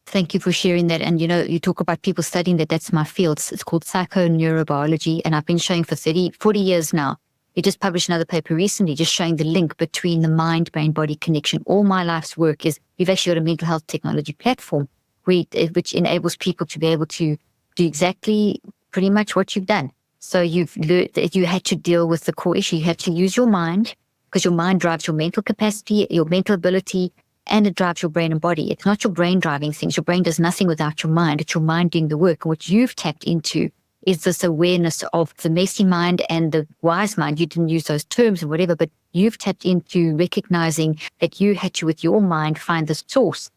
Thank you for sharing that. And, you know, you talk about people studying that. That's my field. It's called psychoneurobiology. And I've been showing for 40 years now. We just published another paper recently just showing the link between the mind, brain, body connection. All my life's work is, we've actually got a mental health technology platform which enables people to be able to do exactly pretty much what you've done. So you've learned that you had to deal with the core issue. You had to use your mind, because your mind drives your mental capacity, your mental ability, and it drives your brain and body. It's not your brain driving things. Your brain does nothing without your mind. It's your mind doing the work. And what you've tapped into is this awareness of the messy mind and the wise mind. You didn't use those terms and whatever, but you've tapped into recognizing that you had to, with your mind, find the source,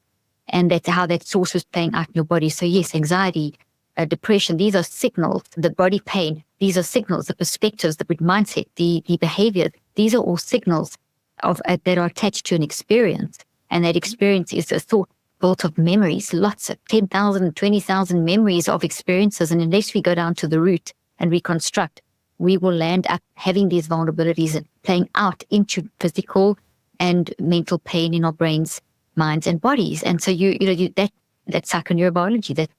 and that's how that source was playing out in your body. So yes, anxiety, depression, these are signals. The body pain, these are signals. The perspectives, the mindset, the behavior, these are all signals of that are attached to an experience. And that experience is a thought built of memories, lots of 10,000, 20,000 memories of experiences. And unless we go down to the root and reconstruct, we will land up having these vulnerabilities and playing out into physical and mental pain in our brains, minds, and bodies. And so that psychoneurobiology, that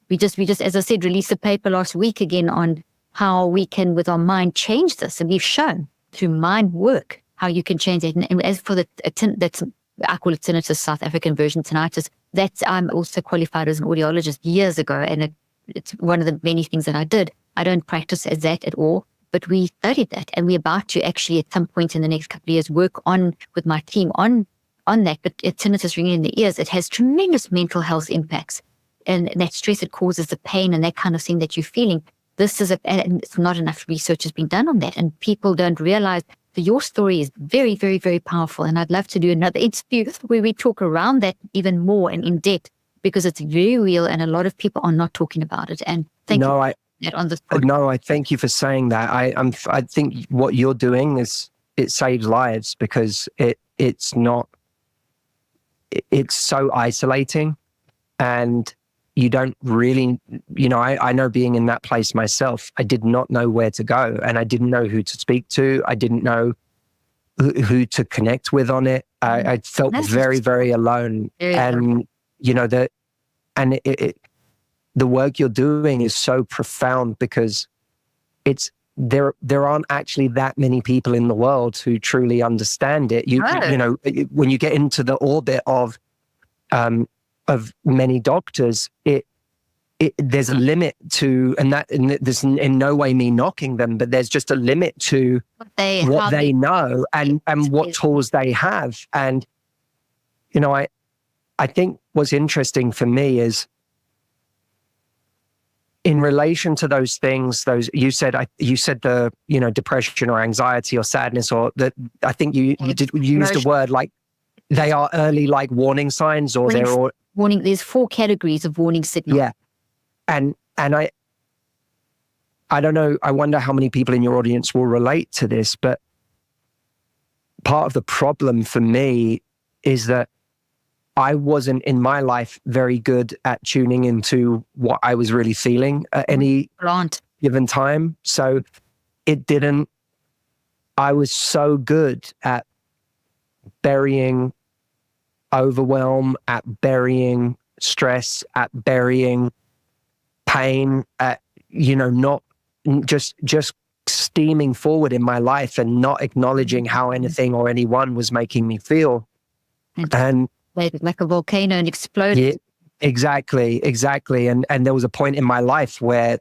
we just, as I said, released a paper last week again on how we can, with our mind, change this. And we've shown through mind work how you can change it. And as for that's, I call it tinnitus, South African version tinnitus. That's, I'm also qualified as an audiologist years ago, and it's one of the many things that I did. I don't practice as that at all, but we studied that, and we're about to actually at some point in the next couple of years work on with my team on that. But tinnitus ringing in the ears, it has tremendous mental health impacts, and that stress it causes, the pain and that kind of thing that you're feeling. This is and it's not enough research has been done on that, and people don't realize. So your story is very, very, very powerful. And I'd love to do another interview where we talk around that even more and in depth, because it's very real and a lot of people are not talking about it. And thank you for that on this podcast. No, I thank you for saying that. I think what you're doing it saves lives, because it's so isolating, and you don't really, I know, being in that place myself, I did not know where to go, and I didn't know who to speak to. I didn't know who to connect with on it. I felt very, very alone. And, the work you're doing is so profound, because there aren't actually that many people in the world who truly understand it. When you get into the orbit of many doctors, there's a limit to, and there's in no way me knocking them, but there's just a limit to what they know and what tools they have. And, I think what's interesting for me is, in relation to those things, you said the, depression or anxiety or sadness, or that, I think you did use the word like, they are early, like, warning signs, or they're all warning. There's 4 categories of warning signals. Yeah. And I don't know, I wonder how many people in your audience will relate to this, but part of the problem for me is that I wasn't in my life very good at tuning into what I was really feeling at any given time. So I was so good at burying overwhelm, at burying stress, at burying pain, at not just steaming forward in my life and not acknowledging how anything or anyone was making me feel. And like a volcano and exploded. Yeah, exactly. And there was a point in my life where,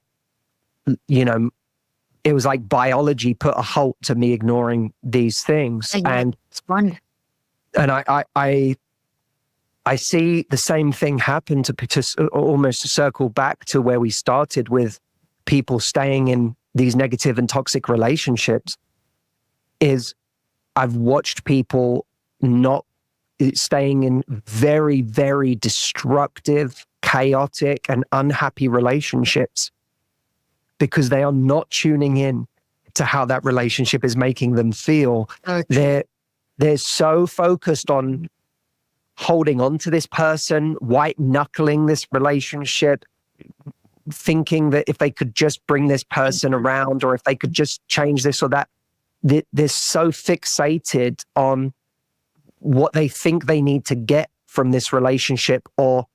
it was like biology put a halt to me ignoring these things. And it's fun. And I see the same thing happen to almost circle back to where we started with people staying in these negative and toxic relationships. Is I've watched people not staying in very, very destructive, chaotic, and unhappy relationships because they are not tuning in to how that relationship is making them feel. Okay. They're so focused on holding on to this person, white knuckling this relationship, thinking that if they could just bring this person around or if they could just change this or that, they're so fixated on what they think they need to get from this relationship or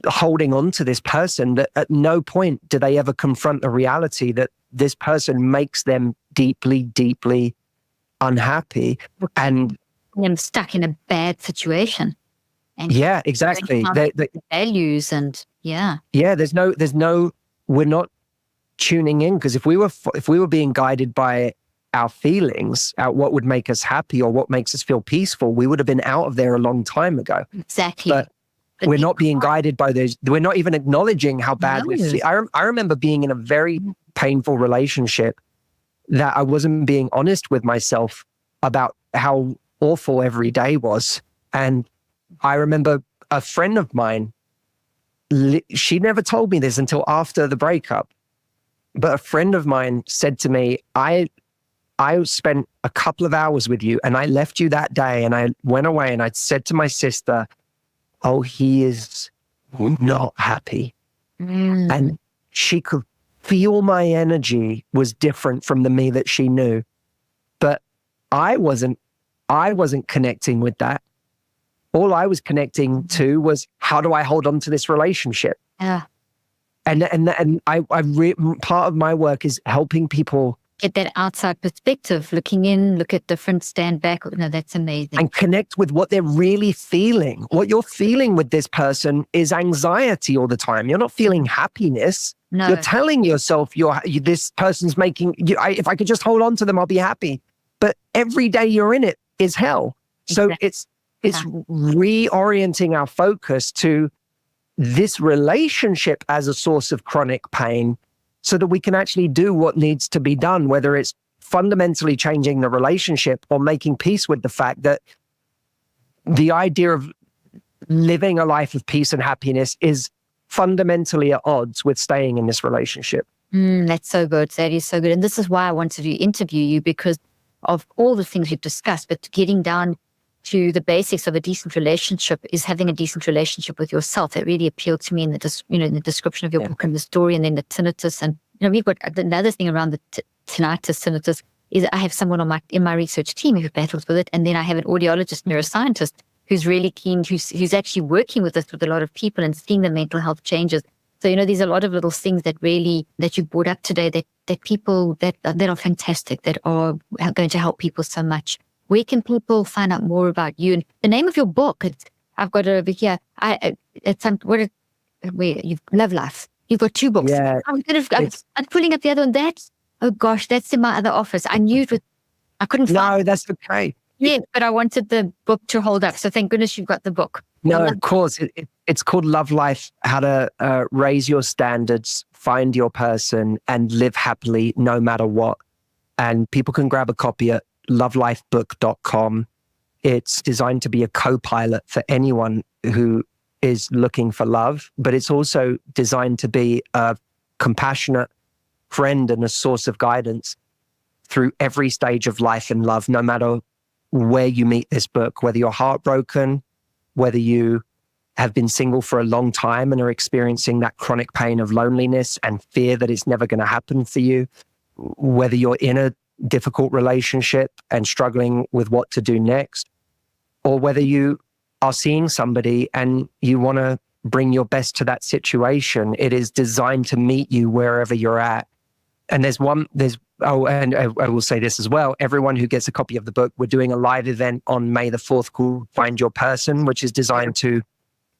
holding on to this person that at no point do they ever confront the reality that this person makes them deeply, deeply unhappy. And I'm stuck in a bad situation. And yeah, exactly. Values and yeah. There's no, we're not tuning in, because if we were being guided by our feelings, out what would make us happy or what makes us feel peaceful, we would have been out of there a long time ago. Exactly. But we're not being guided by those. We're not even acknowledging how bad we feel. I remember being in a very painful relationship that I wasn't being honest with myself about how awful every day was. And I remember a friend of mine, she never told me this until after the breakup, but a friend of mine said to me, I spent a couple of hours with you and I left you that day and I went away and I said to my sister, oh, he is not happy. And she could feel my energy was different from the me that she knew. But I wasn't connecting with that. All I was connecting to was, how do I hold on to this relationship? Yeah. And part of my work is helping people get that outside perspective, looking in, look at different, stand back. No, that's amazing. And connect with what they're really feeling. What you're feeling with this person is anxiety all the time. You're not feeling happiness. No. You're telling yourself this person's making you. If I could just hold on to them, I'll be happy. But every day you're in it is hell. So it's reorienting our focus to this relationship as a source of chronic pain, so that we can actually do what needs to be done, whether it's fundamentally changing the relationship or making peace with the fact that the idea of living a life of peace and happiness is fundamentally at odds with staying in this relationship. That's so good. That is so good. And this is why I wanted to interview you, because of all the things we've discussed, but getting down to the basics of a decent relationship is having a decent relationship with yourself. That really appealed to me in the in the description of your book and the story, and then the tinnitus. And we've got another thing around the tinnitus is I have someone in my research team who battles with it, and then I have an audiologist, neuroscientist who's really keen, who's actually working with us with a lot of people and seeing the mental health changes. So there's a lot of little things that you brought up today that people that are fantastic, that are going to help people so much. Where can people find out more about you? And the name of your book, I've got it over here. You've Love Life. You've got 2 books. Yeah, I'm pulling up the other one. Oh gosh, that's in my other office. I knew I couldn't find it. No, that's okay. Yeah, but I wanted the book to hold up. So thank goodness you've got the book. No, of course. It's called Love Life, How to Raise Your Standards, Find Your Person, and Live Happily No Matter What. And people can grab a copy at lovelifebook.com. It's designed to be a co-pilot for anyone who is looking for love, but it's also designed to be a compassionate friend and a source of guidance through every stage of life and love, no matter where you meet this book, whether you're heartbroken, whether you have been single for a long time and are experiencing that chronic pain of loneliness and fear that it's never going to happen for you, whether you're in a difficult relationship and struggling with what to do next, or whether you are seeing somebody and you want to bring your best to that situation. It is designed to meet you wherever you're at. And I will say this as well. Everyone who gets a copy of the book, we're doing a live event on May the 4th called Find Your Person, which is designed to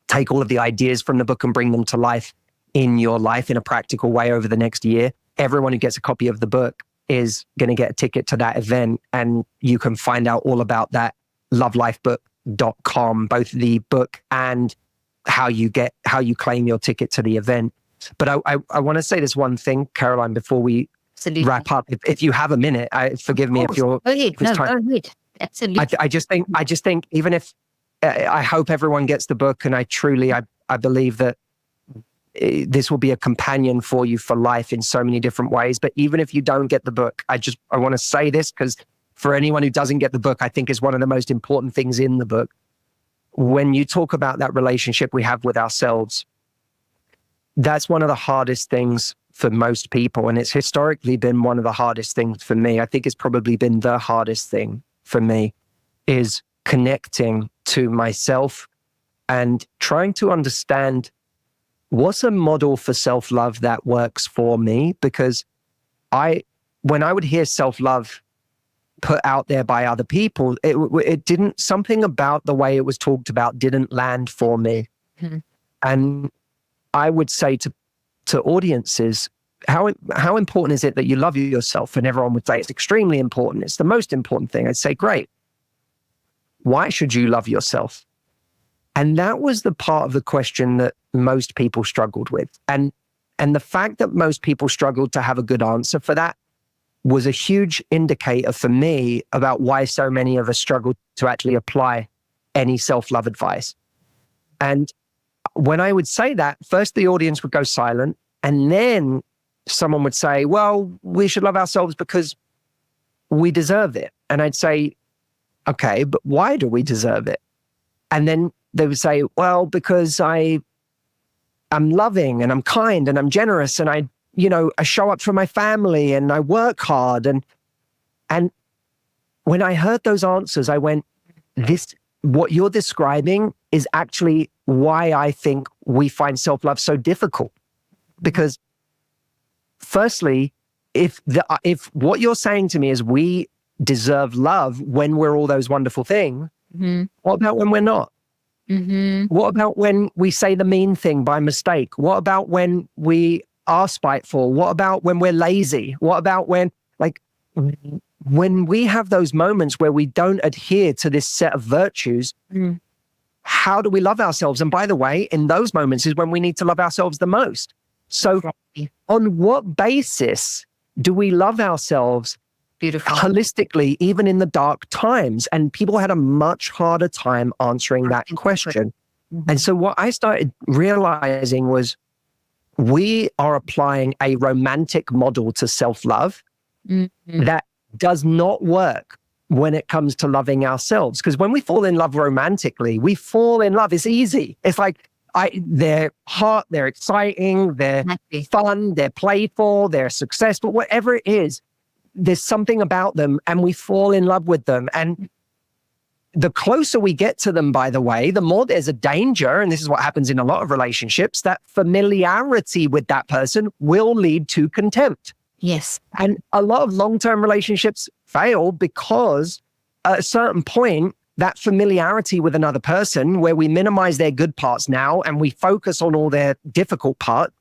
take all of the ideas from the book and bring them to life in your life in a practical way over the next year. Everyone who gets a copy of the book is going to get a ticket to that event. And you can find out all about that lovelifebook.com, both the book and how you claim your ticket to the event. But I want to say this one thing, Caroline, before we wrap up. If you have a minute, forgive me if you're. Go ahead. Go ahead. Absolutely. I just think even if I hope everyone gets the book, and I believe that this will be a companion for you for life in so many different ways. But even if you don't get the book, I want to say this because for anyone who doesn't get the book, I think is one of the most important things in the book. When you talk about that relationship we have with ourselves, that's one of the hardest things for most people. And it's historically been one of the hardest things for me. I think it's probably been the hardest thing for me is connecting to myself and trying to understand what's a model for self-love that works for me. Because when I would hear self-love put out there by other people, it didn't, something about the way it was talked about didn't land for me. Mm-hmm. And I would say to audiences, how important is it that you love yourself? And everyone would say it's extremely important. It's the most important thing. I'd say, great. Why should you love yourself? And that was the part of the question that most people struggled with. And the fact that most people struggled to have a good answer for that was a huge indicator for me about why so many of us struggled to actually apply any self-love advice. And when I would say that, first the audience would go silent, and then someone would say, well, we should love ourselves because we deserve it. And I'd say, okay, but why do we deserve it? And then they would say, well, because I'm loving and I'm kind and I'm generous and I show up for my family and I work hard. And when I heard those answers, I went, what you're describing is actually why I think we find self-love so difficult. Because firstly, if what you're saying to me is we deserve love when we're all those wonderful things, mm-hmm. What about when we're not? Mm-hmm. What about when we say the mean thing by mistake? What about when we are spiteful? What about when we're lazy? What about when we have those moments where we don't adhere to this set of virtues? Mm. How do we love ourselves? And by the way, in those moments is when we need to love ourselves the most. So on what basis do we love ourselves holistically, even in the dark times? And people had a much harder time answering that question. Mm-hmm. And so what I started realizing was we are applying a romantic model to self-love that does not work when it comes to loving ourselves. Because when we fall in love romantically, we fall in love. It's easy. It's like they're hot, they're exciting, they're fun, they're playful, they're successful, whatever it is. There's something about them and we fall in love with them. And the closer we get to them, by the way, the more there's a danger, and this is what happens in a lot of relationships, that familiarity with that person will lead to contempt. Yes. And a lot of long-term relationships fail because at a certain point, that familiarity with another person where we minimize their good parts now and we focus on all their difficult parts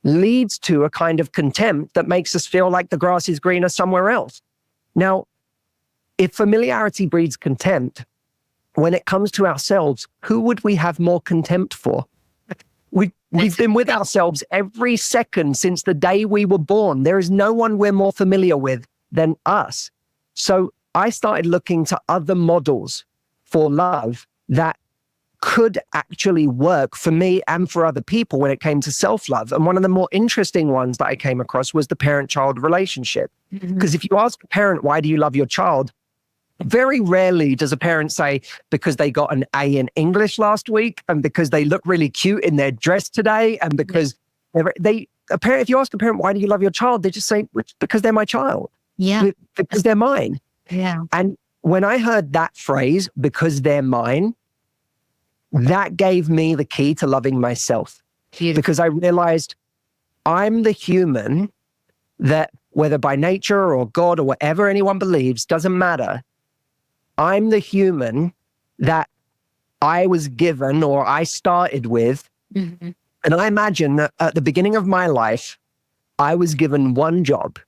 leads to a kind of contempt that makes us feel like the grass is greener somewhere else. Now, if familiarity breeds contempt, when it comes to ourselves, who would we have more contempt for? We've been with ourselves every second since the day we were born. There is no one we're more familiar with than us. So I started looking to other models for love that could actually work for me and for other people when it came to self-love. And one of the more interesting ones that I came across was the parent-child relationship. Because if you ask a parent, why do you love your child? Very rarely does a parent say, because they got an A in English last week and because they look really cute in their dress today and because if you ask a parent, why do you love your child? They just say, because they're my child. Yeah. Because they're mine. Yeah. And when I heard that phrase, because they're mine, that gave me the key to loving myself. Beautiful. Because I realized I'm the human that, whether by nature or God or whatever anyone believes, doesn't matter. I'm the human that I was given or I started with. Mm-hmm. And I imagine that at the beginning of my life, I was given one job.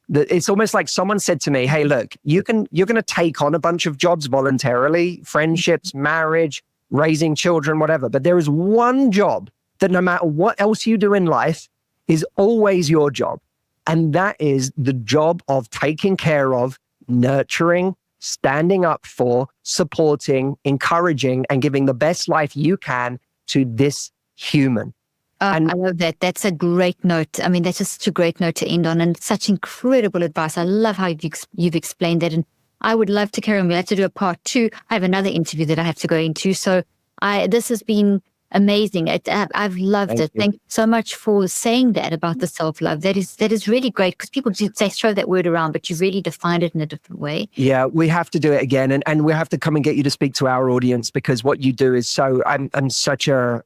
That it's almost like someone said to me, hey, look, you're going to take on a bunch of jobs voluntarily, friendships, marriage, raising children, whatever. But there is one job that no matter what else you do in life is always your job. And that is the job of taking care of, nurturing, standing up for, supporting, encouraging, and giving the best life you can to this human. I love that. That's a great note. I mean, that's just such a great note to end on, and such incredible advice. I love how you've explained that, and I would love to carry on. We'll have to do a part 2. I have another interview that I have to go into. So this has been amazing. I've loved it. Thank you so much for saying that about the self-love. That is really great, because people do throw that word around, but you really defined it in a different way. Yeah, we have to do it again, and we have to come and get you to speak to our audience, because what you do is so. I'm such a.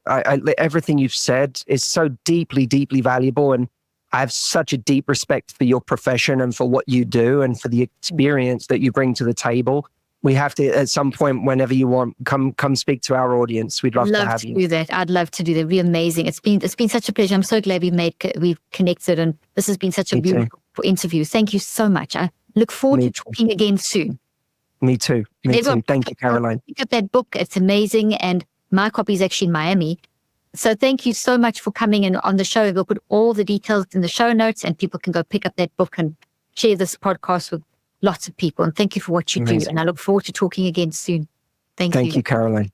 Everything you've said is so deeply, deeply valuable, and I have such a deep respect for your profession and for what you do and for the experience that you bring to the table. We have to, at some point, whenever you want, come speak to our audience. We'd love to have you. Do that. I'd love to do that. It'd be amazing. It's been such a pleasure. I'm so glad we've connected, and this has been such a beautiful interview. Thank you so much. I look forward to talking again soon. Me too. Thank you, Caroline. Pick up that book. It's amazing, and my copy is actually in Miami. So thank you so much for coming in on the show. We'll put all the details in the show notes, and people can go pick up that book and share this podcast with lots of people. And thank you for what you do. And I look forward to talking again soon. Thank you. Thank you, Caroline.